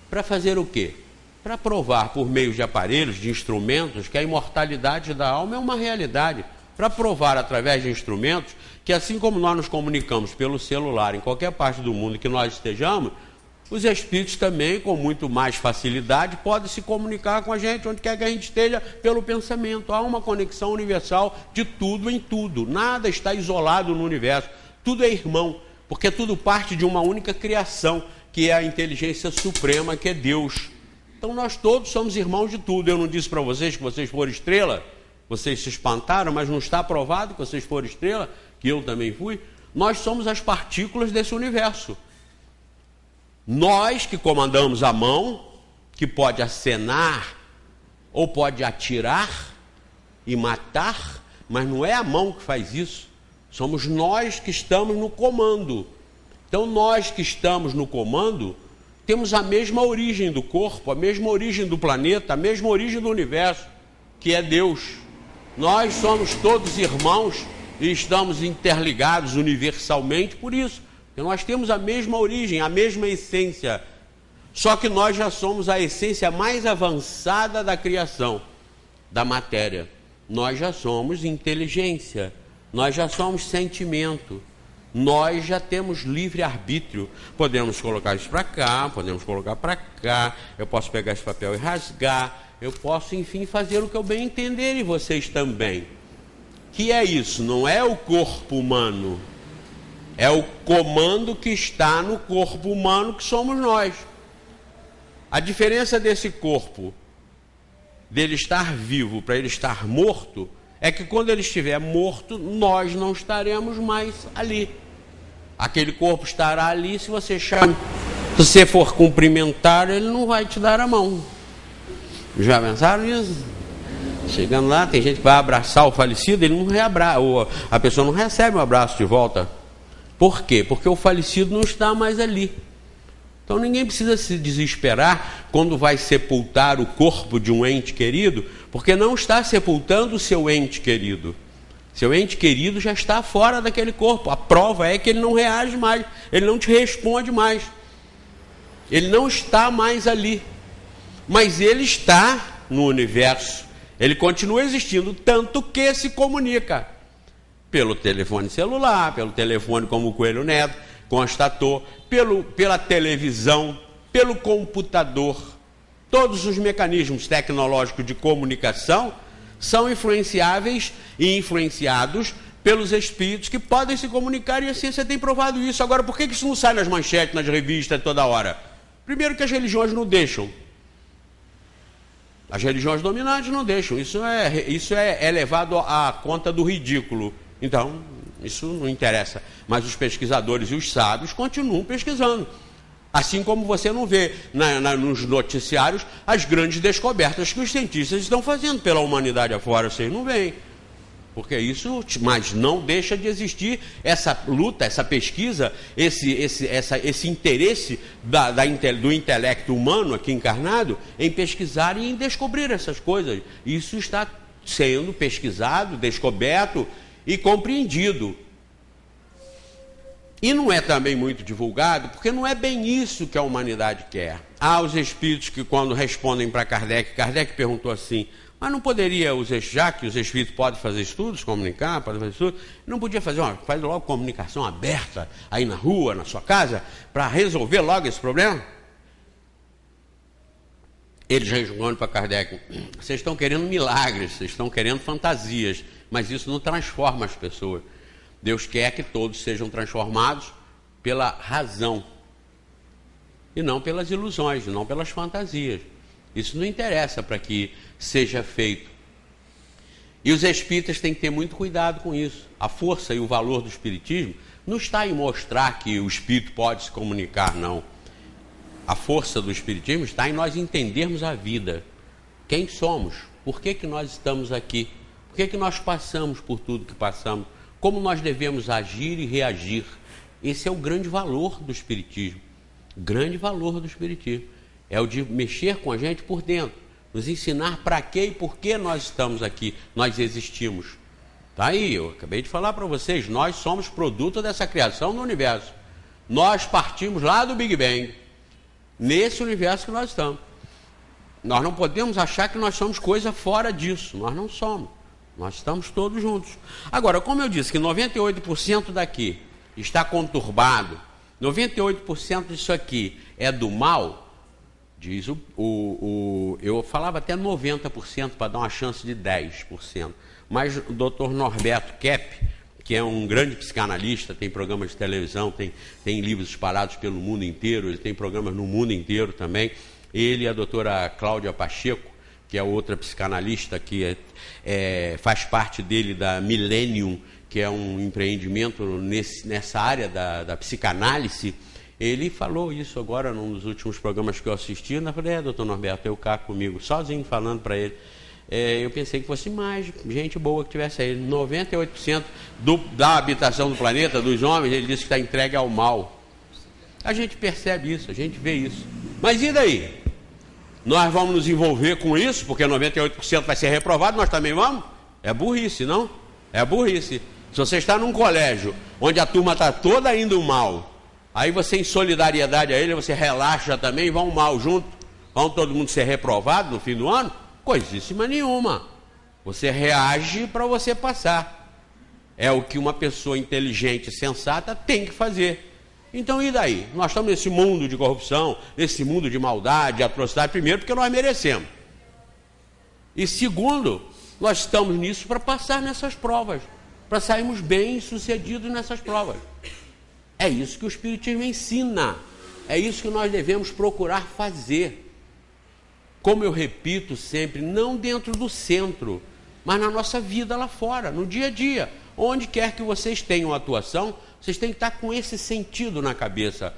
para fazer o quê? Para provar, por meio de aparelhos, de instrumentos, que a imortalidade da alma é uma realidade. Para provar, através de instrumentos, que assim como nós nos comunicamos pelo celular, em qualquer parte do mundo que nós estejamos, os espíritos também, com muito mais facilidade, podem se comunicar com a gente, onde quer que a gente esteja, pelo pensamento. Há uma conexão universal de tudo em tudo. Nada está isolado no universo. Tudo é irmão, porque tudo parte de uma única criação, que é a inteligência suprema, que é Deus. Então nós todos somos irmãos de tudo. Eu não disse para vocês que vocês foram estrela? Vocês se espantaram, mas não está provado que vocês foram estrela? Que eu também fui? Nós somos as partículas desse universo. Nós que comandamos a mão, que pode acenar ou pode atirar e matar, mas não é a mão que faz isso. Somos nós que estamos no comando. Então nós que estamos no comando temos a mesma origem do corpo, a mesma origem do planeta, a mesma origem do universo, que é Deus. Nós somos todos irmãos e estamos interligados universalmente por isso. Porque nós temos a mesma origem, a mesma essência. Só que nós já somos a essência mais avançada da criação, da matéria. Nós já somos inteligência, nós já somos sentimento, nós já temos livre-arbítrio. Podemos colocar isso para cá, podemos colocar para cá, eu posso pegar esse papel e rasgar, eu posso, enfim, fazer o que eu bem entender, e vocês também. Que é isso? Não é o corpo humano, é o comando que está no corpo humano, que somos nós. A diferença desse corpo, dele estar vivo para ele estar morto, é que quando ele estiver morto, nós não estaremos mais ali. Aquele corpo estará ali, se você for cumprimentar, ele não vai te dar a mão. Já pensaram nisso? Chegando lá, tem gente que vai abraçar o falecido, ele não reabraça, ou a pessoa não recebe um abraço de volta. Por quê? Porque o falecido não está mais ali. Então ninguém precisa se desesperar quando vai sepultar o corpo de um ente querido, porque não está sepultando o seu ente querido. Seu ente querido já está fora daquele corpo. A prova é que ele não reage mais, ele não te responde mais. Ele não está mais ali. Mas ele está no universo. Ele continua existindo, tanto que se comunica pelo telefone celular, pelo telefone, como o Coelho Neto constatou, pela televisão, pelo computador. Todos os mecanismos tecnológicos de comunicação são influenciáveis e influenciados pelos espíritos que podem se comunicar, e a ciência tem provado isso. Agora, por que isso não sai nas manchetes, nas revistas toda hora? Primeiro que as religiões não deixam. As religiões dominantes não deixam. Isso é levado à conta do ridículo. Então, isso não interessa. Mas os pesquisadores e os sábios continuam pesquisando. Assim como você não vê nos noticiários as grandes descobertas que os cientistas estão fazendo pela humanidade afora. Vocês não veem. Porque isso, mas não deixa de existir essa luta, essa pesquisa, esse interesse do intelecto humano aqui encarnado em pesquisar e em descobrir essas coisas. Isso está sendo pesquisado, descoberto e compreendido. E não é também muito divulgado, porque não é bem isso que a humanidade quer. Há os espíritos que, quando respondem para Kardec perguntou assim: mas não poderia, já que os espíritos podem fazer estudos, comunicar, podem fazer estudos, não podia faz logo comunicação aberta aí na rua, na sua casa, para resolver logo esse problema? Eles respondem para Kardec: vocês estão querendo milagres, vocês estão querendo fantasias, mas isso não transforma as pessoas. Deus quer que todos sejam transformados pela razão, e não pelas ilusões, não pelas fantasias. Isso não interessa para que seja feito. E os espíritas têm que ter muito cuidado com isso. A força e o valor do espiritismo não está em mostrar que o espírito pode se comunicar, não. A força do espiritismo está em nós entendermos a vida. Quem somos? Por que nós estamos aqui? Por que nós passamos por tudo que passamos? Como nós devemos agir e reagir? Esse é o grande valor do espiritismo. O grande valor do espiritismo é o de mexer com a gente por dentro, nos ensinar para quê e por que nós estamos aqui, nós existimos. Está aí, eu acabei de falar para vocês, nós somos produto dessa criação do universo. Nós partimos lá do Big Bang, nesse universo que nós estamos. Nós não podemos achar que nós somos coisa fora disso, nós não somos. Nós estamos todos juntos. Agora, como eu disse que 98% daqui está conturbado, 98% disso aqui é do mal, diz eu falava até 90% para dar uma chance de 10%. Mas o Dr. Norberto Kepp, que é um grande psicanalista, tem programas de televisão, tem livros espalhados pelo mundo inteiro, ele tem programas no mundo inteiro também. Ele e a doutora Cláudia Pacheco, que é outra psicanalista que faz parte dele da Millennium, que é um empreendimento nessa área da psicanálise. Ele falou isso agora num dos últimos programas que eu assisti. Eu falei: doutor Norberto, eu cá comigo, sozinho falando para ele. Eu pensei que fosse mais gente boa que tivesse aí. 98% da habitação do planeta, dos homens, ele disse que está entregue ao mal. A gente percebe isso, a gente vê isso. Mas e daí? Nós vamos nos envolver com isso, porque 98% vai ser reprovado, nós também vamos? É burrice, não? É burrice. Se você está num colégio onde a turma está toda indo mal, aí você, em solidariedade a ele, você relaxa também, vão mal junto, vão todo mundo ser reprovado no fim do ano? Coisíssima nenhuma. Você reage para você passar. É o que uma pessoa inteligente e sensata tem que fazer. Então, e daí? Nós estamos nesse mundo de corrupção, nesse mundo de maldade, de atrocidade, primeiro, porque nós merecemos. E segundo, nós estamos nisso para passar nessas provas, para sairmos bem-sucedidos nessas provas. É isso que o Espiritismo ensina. É isso que nós devemos procurar fazer. Como eu repito sempre, não dentro do centro, mas na nossa vida lá fora, no dia a dia. Onde quer que vocês tenham atuação, vocês têm que estar com esse sentido na cabeça.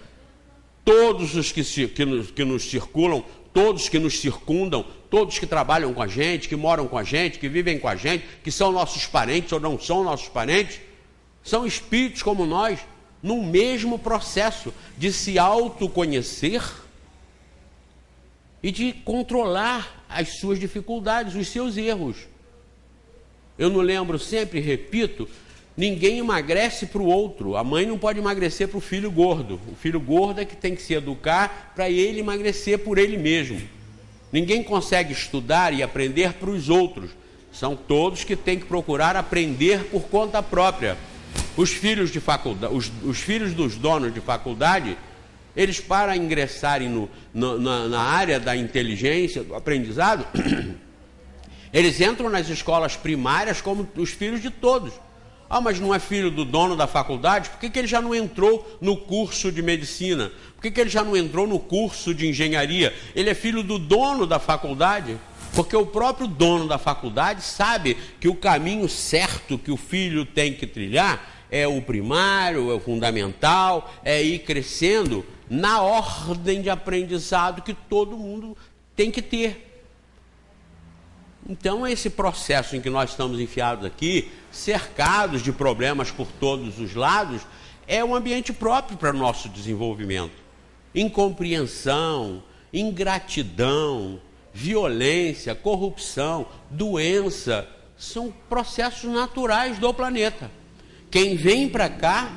Todos os que nos circulam, todos que nos circundam, todos que trabalham com a gente, que moram com a gente, que vivem com a gente, que são nossos parentes ou não são nossos parentes, são espíritos como nós, no mesmo processo de se autoconhecer e de controlar as suas dificuldades, os seus erros. Eu não lembro sempre, repito, ninguém emagrece para o outro. A mãe não pode emagrecer para o filho gordo. O filho gordo é que tem que se educar para ele emagrecer por ele mesmo. Ninguém consegue estudar e aprender para os outros. São todos que têm que procurar aprender por conta própria. Os filhos de faculdade, os filhos dos donos de faculdade, eles, para ingressarem na área da inteligência, do aprendizado, eles entram nas escolas primárias como os filhos de todos. Ah, mas não é filho do dono da faculdade? Por que ele já não entrou no curso de medicina? Por que ele já não entrou no curso de engenharia? Ele é filho do dono da faculdade? Porque o próprio dono da faculdade sabe que o caminho certo que o filho tem que trilhar é o primário, é o fundamental, é ir crescendo na ordem de aprendizado que todo mundo tem que ter. Então, esse processo em que nós estamos enfiados aqui, cercados de problemas por todos os lados, é um ambiente próprio para o nosso desenvolvimento. Incompreensão, ingratidão, violência, corrupção, doença, são processos naturais do planeta. Quem vem para cá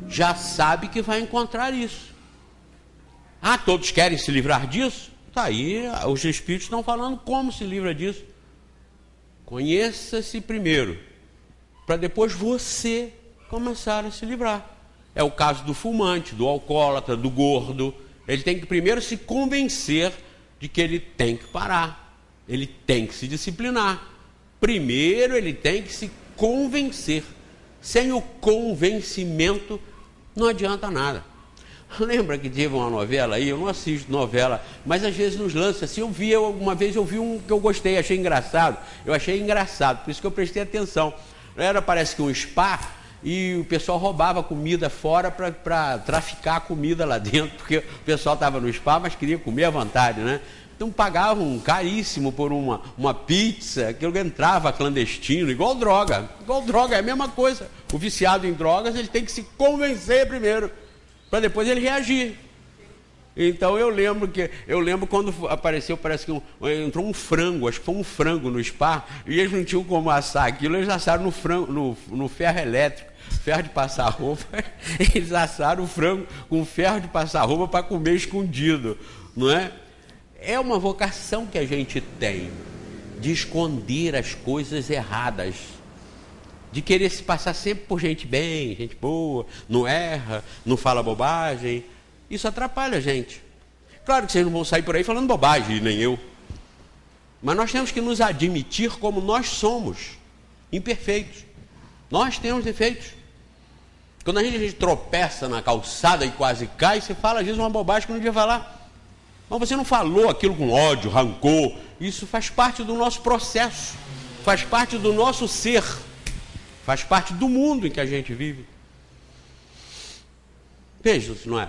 já sabe que vai encontrar isso. Ah, todos querem se livrar disso? Está aí, os espíritos estão falando como se livra disso. Conheça-se primeiro, para depois você começar a se livrar. É o caso do fumante, do alcoólatra, do gordo. Ele tem que primeiro se convencer de que ele tem que parar. Ele tem que se disciplinar. Primeiro ele tem que se convencer. Sem o convencimento não adianta nada. Lembra que teve uma novela aí? Eu não assisto novela, mas às vezes nos lança assim. Uma vez eu vi um que eu gostei, achei engraçado. Eu achei engraçado, por isso que eu prestei atenção. Parece que um spa, e o pessoal roubava comida fora para traficar comida lá dentro, porque o pessoal estava no spa, mas queria comer à vontade, né? Então pagavam caríssimo por uma pizza, que entrava clandestino, igual droga. Igual droga, é a mesma coisa. O viciado em drogas, ele tem que se convencer primeiro, para depois ele reagir. Então eu lembro quando apareceu, parece que entrou um frango, acho que foi um frango no spa, e eles não tinham como assar aquilo, eles assaram no ferro elétrico, ferro de passar roupa, eles assaram o frango com ferro de passar roupa para comer escondido, não é? É uma vocação que a gente tem, de esconder as coisas erradas, de querer se passar sempre por gente bem, gente boa, não erra, não fala bobagem. Isso atrapalha a gente. Claro que vocês não vão sair por aí falando bobagem, nem eu. Mas nós temos que nos admitir como nós somos, imperfeitos. Nós temos defeitos. Quando a gente tropeça na calçada e quase cai, você fala às vezes uma bobagem que não devia falar. Mas você não falou aquilo com ódio, rancor. Isso faz parte do nosso processo, faz parte do nosso ser, faz parte do mundo em que a gente vive. Veja se não é.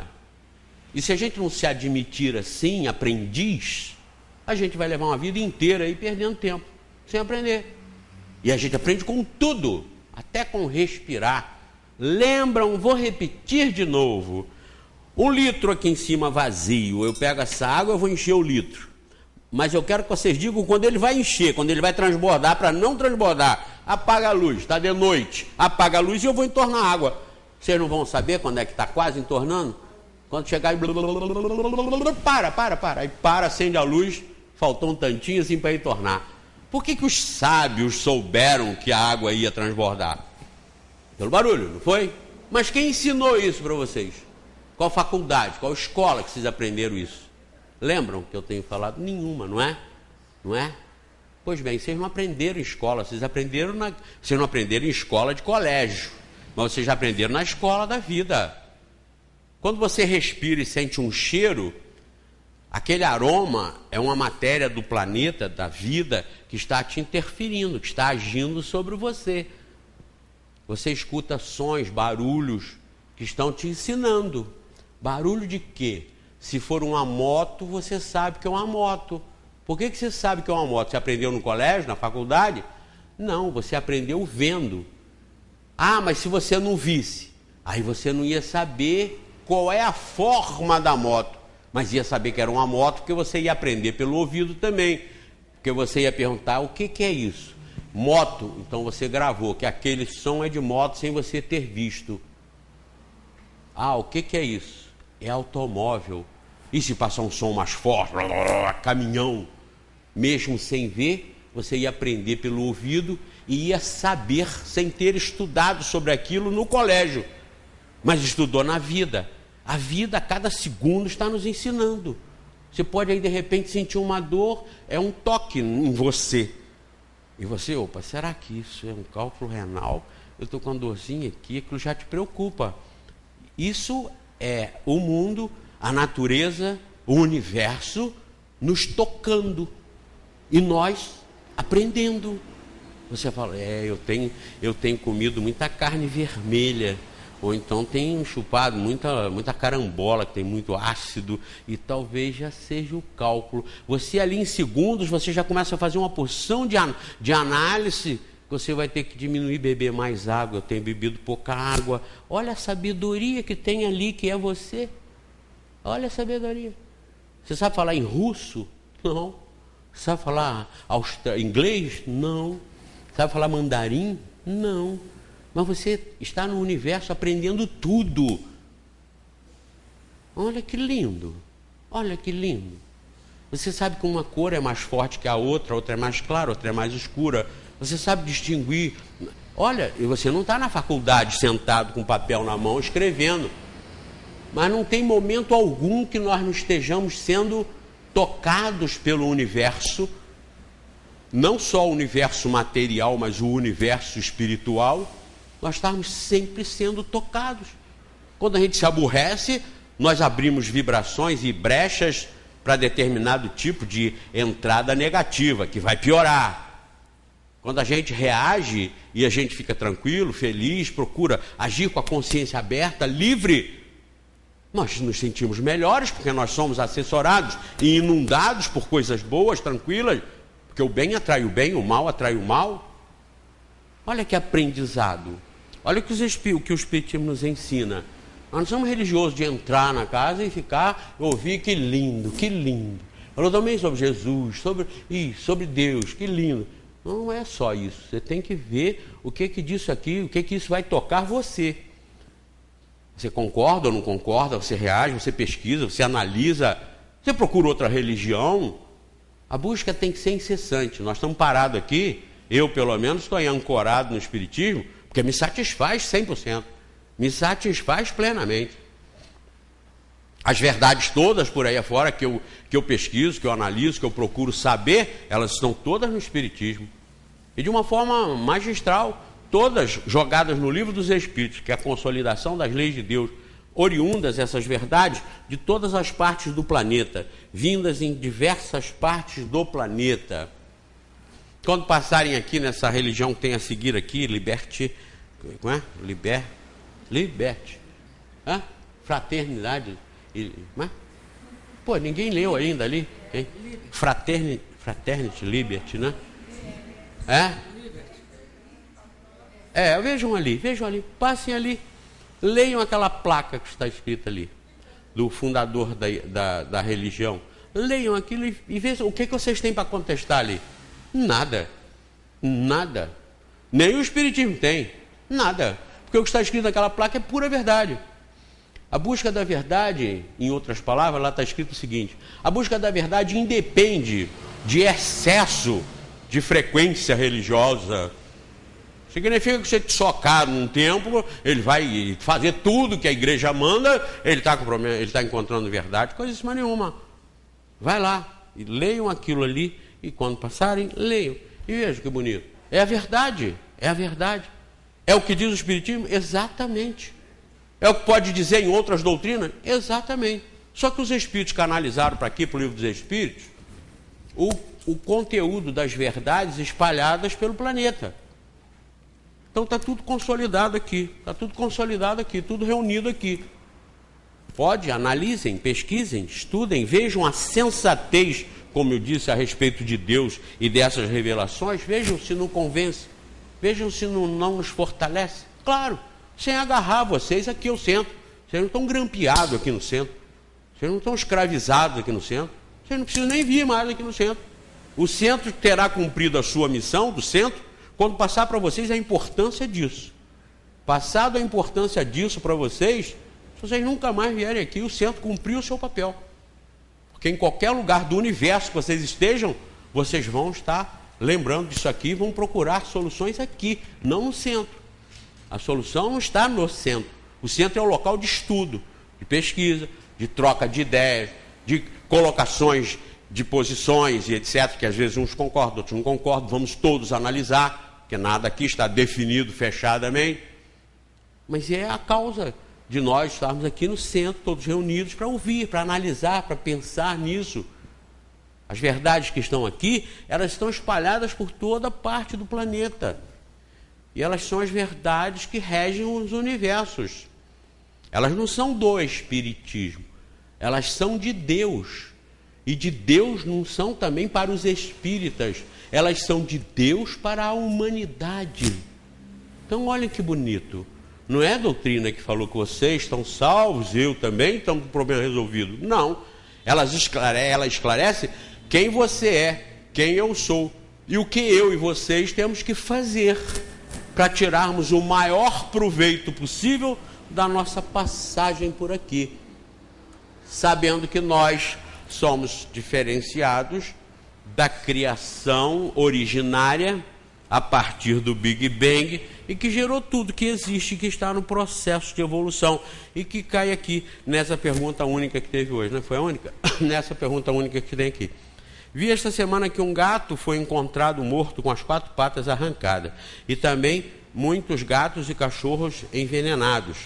E se a gente não se admitir assim, aprendiz, a gente vai levar uma vida inteira aí perdendo tempo, sem aprender. E a gente aprende com tudo, até com respirar. Lembram, vou repetir de novo. 1 litro aqui em cima vazio, eu pego essa água, eu vou encher o litro. Mas eu quero que vocês digam quando ele vai encher, quando ele vai transbordar, para não transbordar apaga a luz, está de noite, apaga a luz e eu vou entornar a água. Vocês não vão saber quando é que está quase entornando? Quando chegar e... Para. Aí para, acende a luz, faltou um tantinho assim para entornar. Por que os sábios souberam que a água ia transbordar? Pelo barulho, não foi? Mas quem ensinou isso para vocês? Qual faculdade, qual escola que vocês aprenderam isso? Lembram que eu tenho falado? Nenhuma, não é? Não é? Pois bem, vocês não aprenderam em escola, vocês não aprenderam em escola de colégio, mas vocês já aprenderam na escola da vida. Quando você respira e sente um cheiro, aquele aroma é uma matéria do planeta, da vida, que está te interferindo, que está agindo sobre você. Você escuta sons, barulhos que estão te ensinando. Barulho de quê? Se for uma moto, você sabe que é uma moto. Por que você sabe que é uma moto? Você aprendeu no colégio, na faculdade? Não, você aprendeu vendo. Ah, mas se você não visse, aí você não ia saber qual é a forma da moto, mas ia saber que era uma moto, porque você ia aprender pelo ouvido também, porque você ia perguntar, o que é isso? Moto. Então você gravou que aquele som é de moto sem você ter visto. Ah, o que é isso? É automóvel. E se passar um som mais forte, caminhão, mesmo sem ver, você ia aprender pelo ouvido e ia saber sem ter estudado sobre aquilo no colégio, mas estudou na vida. A vida a cada segundo está nos ensinando. Você pode aí de repente sentir uma dor, é um toque em você. E você, opa, será que isso é um cálculo renal? Eu estou com uma dorzinha aqui, aquilo já te preocupa. Isso é o mundo, a natureza, o universo nos tocando e nós aprendendo. Você fala, eu tenho comido muita carne vermelha, ou então tenho chupado muita carambola, que tem muito ácido, e talvez já seja o cálculo. Você ali em segundos, você já começa a fazer uma porção de análise. Você vai ter que diminuir, beber mais água. Eu tenho bebido pouca água. Olha a sabedoria que tem ali, que é você. Olha a sabedoria. Você sabe falar em russo? Não. Você sabe falar inglês? Não. Sabe falar mandarim? Não. Mas você está no universo aprendendo tudo. Olha que lindo. Olha que lindo. Você sabe que uma cor é mais forte que a outra é mais clara, outra é mais escura. Você sabe distinguir. Olha, e você não está na faculdade sentado com papel na mão escrevendo. Mas não tem momento algum que nós não estejamos sendo tocados pelo universo. Não só o universo material, mas o universo espiritual. Nós estamos sempre sendo tocados. Quando a gente se aborrece, nós abrimos vibrações e brechas para determinado tipo de entrada negativa, que vai piorar. Quando a gente reage e a gente fica tranquilo, feliz, procura agir com a consciência aberta, livre, nós nos sentimos melhores, porque nós somos assessorados e inundados por coisas boas, tranquilas, porque o bem atrai o bem, o mal atrai o mal. Olha que aprendizado. Olha o que o Espiritismo nos ensina. Nós não somos religiosos de entrar na casa e ficar, ouvir, que lindo, que lindo. Falou também sobre Jesus, sobre Deus, que lindo. Não é só isso. Você tem que ver o que disso aqui, o que isso vai tocar você. Você concorda ou não concorda? Você reage, você pesquisa, você analisa, você procura outra religião. A busca tem que ser incessante. Nós estamos parados aqui, eu pelo menos estou ancorado no Espiritismo, porque me satisfaz 100%, me satisfaz plenamente. As verdades todas por aí afora que eu pesquiso, que eu analiso, que eu procuro saber, elas estão todas no Espiritismo. E de uma forma magistral, todas jogadas no Livro dos Espíritos, que é a consolidação das leis de Deus, oriundas essas verdades de todas as partes do planeta, vindas em diversas partes do planeta. Quando passarem aqui nessa religião que tem a seguir aqui, como é? Liberte. Fraternidade. Pô, ninguém leu ainda ali, hein? Fraternity, Liberty, né? Vejam ali, passem ali, leiam aquela placa que está escrita ali, do fundador da religião. Leiam aquilo e vejam o que vocês têm para contestar ali. Nada. Nem o Espiritismo tem. Nada. Porque o que está escrito naquela placa é pura verdade. A busca da verdade, em outras palavras, lá está escrito o seguinte: a busca da verdade independe de excesso de frequência religiosa. Significa que você te socar num templo, ele vai fazer tudo que a igreja manda, ele está com problema, ele está encontrando verdade, coisa assim, nenhuma. Vai lá e leiam aquilo ali, e quando passarem, leiam. E vejam que bonito. É a verdade, é a verdade. É o que diz o Espiritismo? Exatamente. É o que pode dizer em outras doutrinas? Exatamente. Só que os Espíritos canalizaram para aqui, para o Livro dos Espíritos, o conteúdo das verdades espalhadas pelo planeta. Então está tudo consolidado aqui, tudo reunido aqui. Pode, analisem, pesquisem, estudem, vejam a sensatez, como eu disse, a respeito de Deus e dessas revelações, vejam se não convence, vejam se não nos fortalece. Claro, sem agarrar vocês aqui ao centro. Vocês não estão grampeados aqui no centro, vocês não estão escravizados aqui no centro, vocês não precisam nem vir mais aqui no centro. O centro terá cumprido a sua missão do centro quando passar para vocês a importância disso. Passado a importância disso para vocês, se vocês nunca mais vierem aqui, o centro cumpriu o seu papel. Porque em qualquer lugar do universo que vocês estejam, vocês vão estar lembrando disso aqui, vão procurar soluções aqui, não no centro. A solução não está no centro. O centro é o local de estudo, de pesquisa, de troca de ideias, de colocações de posições e etc., que às vezes uns concordam, outros não concordam, vamos todos analisar, porque nada aqui está definido fechadamente, mas é a causa de nós estarmos aqui no centro, todos reunidos, para ouvir, para analisar, para pensar nisso. As verdades que estão aqui, elas estão espalhadas por toda parte do planeta, e elas são as verdades que regem os universos. Elas não são do Espiritismo, elas são de Deus. E de Deus não são também para os espíritas, elas são de Deus para a humanidade. Então olhem que bonito. Não é a doutrina que falou que vocês estão salvos, eu também, estamos com o problema resolvido. Não. Ela esclarece quem você é, quem eu sou, e o que eu e vocês temos que fazer para tirarmos o maior proveito possível da nossa passagem por aqui, sabendo que nós somos diferenciados da criação originária a partir do Big Bang e que gerou tudo que existe, que está no processo de evolução e que cai aqui nessa pergunta única que teve hoje, não foi a única? Nessa pergunta única que tem aqui. Vi esta semana que um gato foi encontrado morto com as 4 patas arrancadas e também muitos gatos e cachorros envenenados.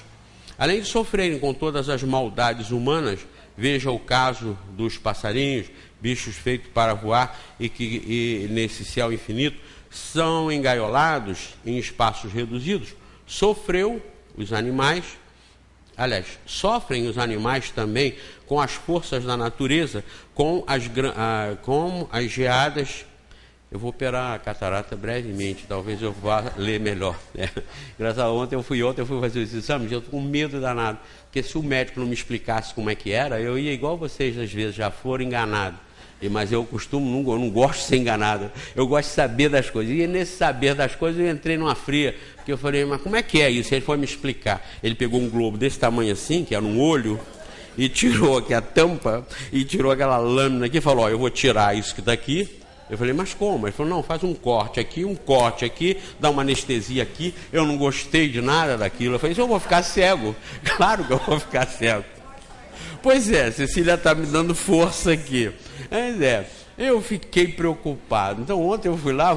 Além de sofrerem com todas as maldades humanas, veja o caso dos passarinhos, bichos feitos para voar e nesse céu infinito são engaiolados em espaços reduzidos. Sofrem os animais também com as forças da natureza, com as geadas. Eu vou operar a catarata brevemente, talvez eu vá ler melhor. Graças a ontem eu fui fazer os exames, eu estou com medo danado, porque se o médico não me explicasse como é que era, eu ia igual vocês às vezes já foram enganados. Mas eu eu não gosto de ser enganado, eu gosto de saber das coisas. E nesse saber das coisas eu entrei numa fria, porque eu falei, mas como é que é isso? Ele foi me explicar. Ele pegou um globo desse tamanho assim, que era um olho, e tirou aqui a tampa, e tirou aquela lâmina aqui, e falou, eu vou tirar isso que está aqui. Eu falei, mas como? Ele falou, não, faz um corte aqui, dá uma anestesia aqui. Eu não gostei de nada daquilo. Eu falei, eu vou ficar cego. Claro que eu vou ficar cego. Pois é, Cecília está me dando força aqui. Mas eu fiquei preocupado. Então ontem eu fui lá,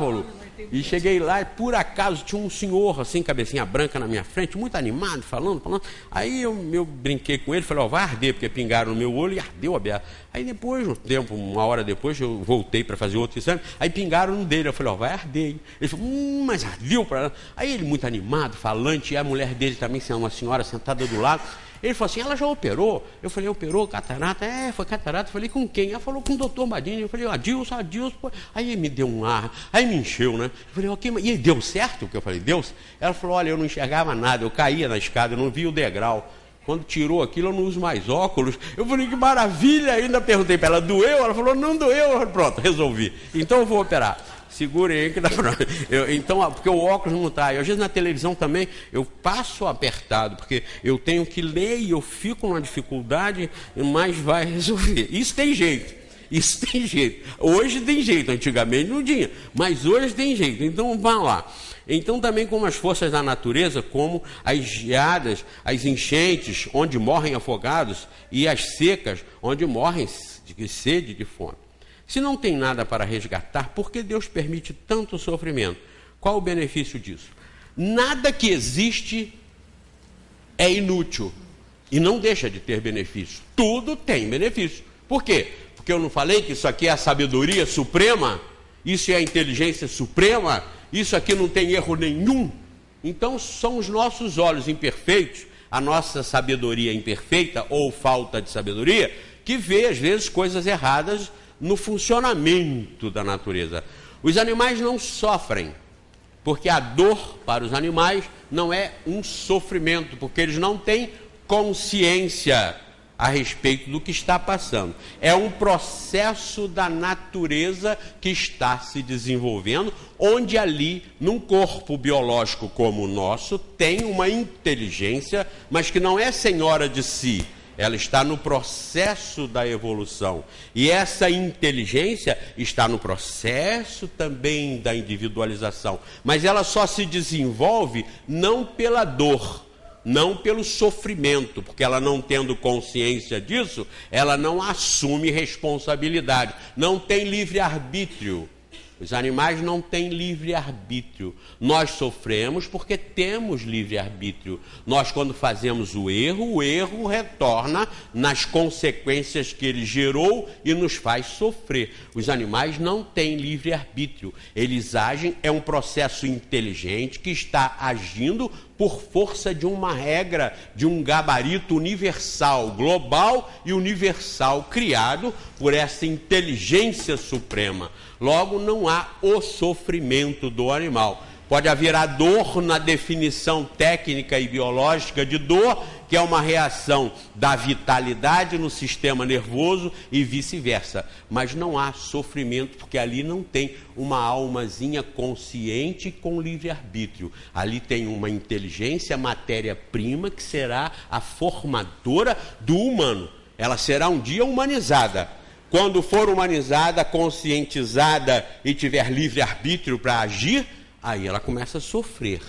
e cheguei lá e por acaso tinha um senhor assim, cabecinha branca na minha frente, muito animado, falando. Aí eu brinquei com ele, falei, vai arder, porque pingaram no meu olho e ardeu a beça. Aí depois, um tempo, uma hora depois, eu voltei para fazer outro exame, aí pingaram no dele, eu falei, vai arder. Ele falou, mas ardeu para. Aí ele muito animado, falante, e a mulher dele também, uma senhora sentada do lado. Ele falou assim, ela já operou? Eu falei, operou catarata? Foi catarata. Eu falei, com quem? Ela falou, com o doutor Madini. Eu falei, Adilson. Aí ele me deu um ar, aí me encheu, né? Eu falei, ok, e deu certo? Que eu falei, deu? Ela falou, olha, eu não enxergava nada, eu caía na escada, eu não via o degrau. Quando tirou aquilo, eu não uso mais óculos. Eu falei, que maravilha! Ainda perguntei para ela, doeu? Ela falou, não doeu. Eu falei, pronto, resolvi. Então eu vou operar. Segurem aí que dá pra... Então, porque o óculos não está. Às vezes na televisão também eu passo apertado, porque eu tenho que ler e eu fico numa dificuldade, mas vai resolver. Isso tem jeito. Isso tem jeito. Hoje tem jeito, antigamente não tinha, mas hoje tem jeito. Então vá lá. Então também como as forças da natureza, como as geadas, as enchentes, onde morrem afogados, e as secas, onde morrem de sede e de fome. Se não tem nada para resgatar, por que Deus permite tanto sofrimento? Qual o benefício disso? Nada que existe é inútil e não deixa de ter benefício. Tudo tem benefício. Por quê? Porque eu não falei que isso aqui é a sabedoria suprema? Isso é a inteligência suprema? Isso aqui não tem erro nenhum? Então são os nossos olhos imperfeitos, a nossa sabedoria imperfeita ou falta de sabedoria, que vê às vezes coisas erradas no funcionamento da natureza. Os animais não sofrem, porque a dor para os animais não é um sofrimento, porque eles não têm consciência a respeito do que está passando. É um processo da natureza que está se desenvolvendo, onde ali, num corpo biológico como o nosso, tem uma inteligência, mas que não é senhora de si. Ela está no processo da evolução. E essa inteligência está no processo também da individualização. Mas ela só se desenvolve não pela dor, não pelo sofrimento, porque ela não tendo consciência disso, ela não assume responsabilidade, não tem livre-arbítrio. Os animais não têm livre-arbítrio. Nós sofremos porque temos livre-arbítrio. Nós, quando fazemos o erro retorna nas consequências que ele gerou e nos faz sofrer. Os animais não têm livre-arbítrio. Eles agem, é um processo inteligente que está agindo por força de uma regra, de um gabarito universal, global e universal, criado por essa inteligência suprema. Logo, não há o sofrimento do animal. Pode haver a dor na definição técnica e biológica de dor, que é uma reação da vitalidade no sistema nervoso e vice-versa. Mas não há sofrimento, porque ali não tem uma almazinha consciente com livre-arbítrio. Ali tem uma inteligência, matéria-prima, que será a formadora do humano. Ela será um dia humanizada. Quando for humanizada, conscientizada e tiver livre-arbítrio para agir, aí ela começa a sofrer.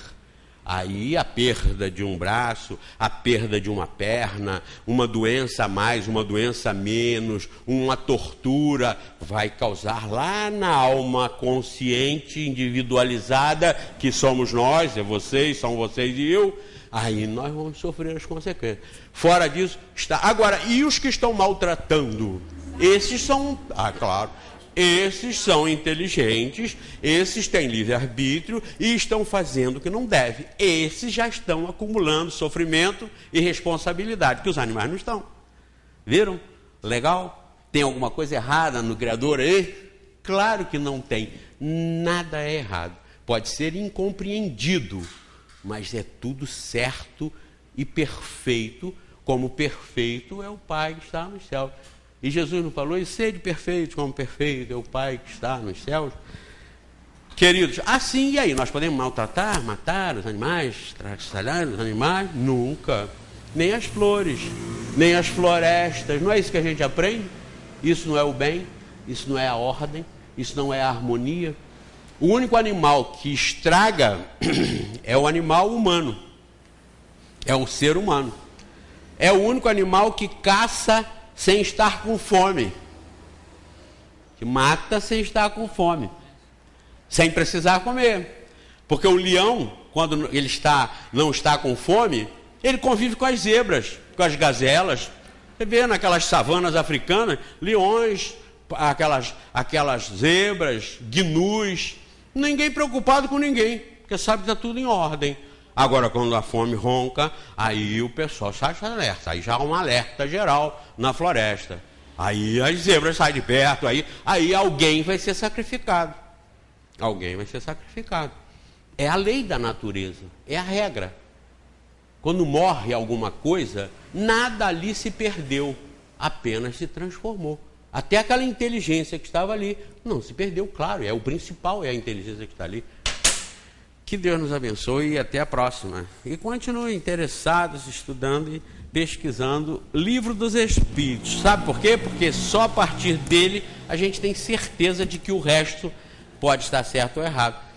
Aí a perda de um braço, a perda de uma perna, uma doença a mais, uma doença a menos, uma tortura, vai causar lá na alma consciente, individualizada, que somos nós, é vocês, são vocês e eu, aí nós vamos sofrer as consequências. Fora disso, está. Agora, e os que estão maltratando? Esses são, claro, esses são inteligentes, esses têm livre-arbítrio e estão fazendo o que não deve. Esses já estão acumulando sofrimento e responsabilidade, que os animais não estão. Viram? Legal? Tem alguma coisa errada no Criador aí? Claro que não tem. Nada é errado. Pode ser incompreendido, mas é tudo certo e perfeito, como perfeito é o Pai que está no céu. E Jesus não falou, e sede perfeito como perfeito é o Pai que está nos céus? Queridos, assim, e aí? Nós podemos maltratar, matar os animais, traçalhar os animais? Nunca. Nem as flores, nem as florestas. Não é isso que a gente aprende? Isso não é o bem, isso não é a ordem, isso não é a harmonia. O único animal que estraga é o animal humano. É o ser humano. É o único animal que caça sem estar com fome, que mata sem estar com fome, sem precisar comer, porque o leão, quando ele não está com fome, ele convive com as zebras, com as gazelas. Você vê naquelas savanas africanas, leões, aquelas zebras, gnus, ninguém preocupado com ninguém, porque sabe que está tudo em ordem. Agora, quando a fome ronca, aí o pessoal sai de alerta. Aí já há um alerta geral na floresta. Aí as zebras saem de perto, aí alguém vai ser sacrificado. Alguém vai ser sacrificado. É a lei da natureza, é a regra. Quando morre alguma coisa, nada ali se perdeu, apenas se transformou. Até aquela inteligência que estava ali não se perdeu, claro, é o principal, é a inteligência que está ali. Que Deus nos abençoe e até a próxima. E continuem interessados, estudando e pesquisando Livro dos Espíritos. Sabe por quê? Porque só a partir dele a gente tem certeza de que o resto pode estar certo ou errado.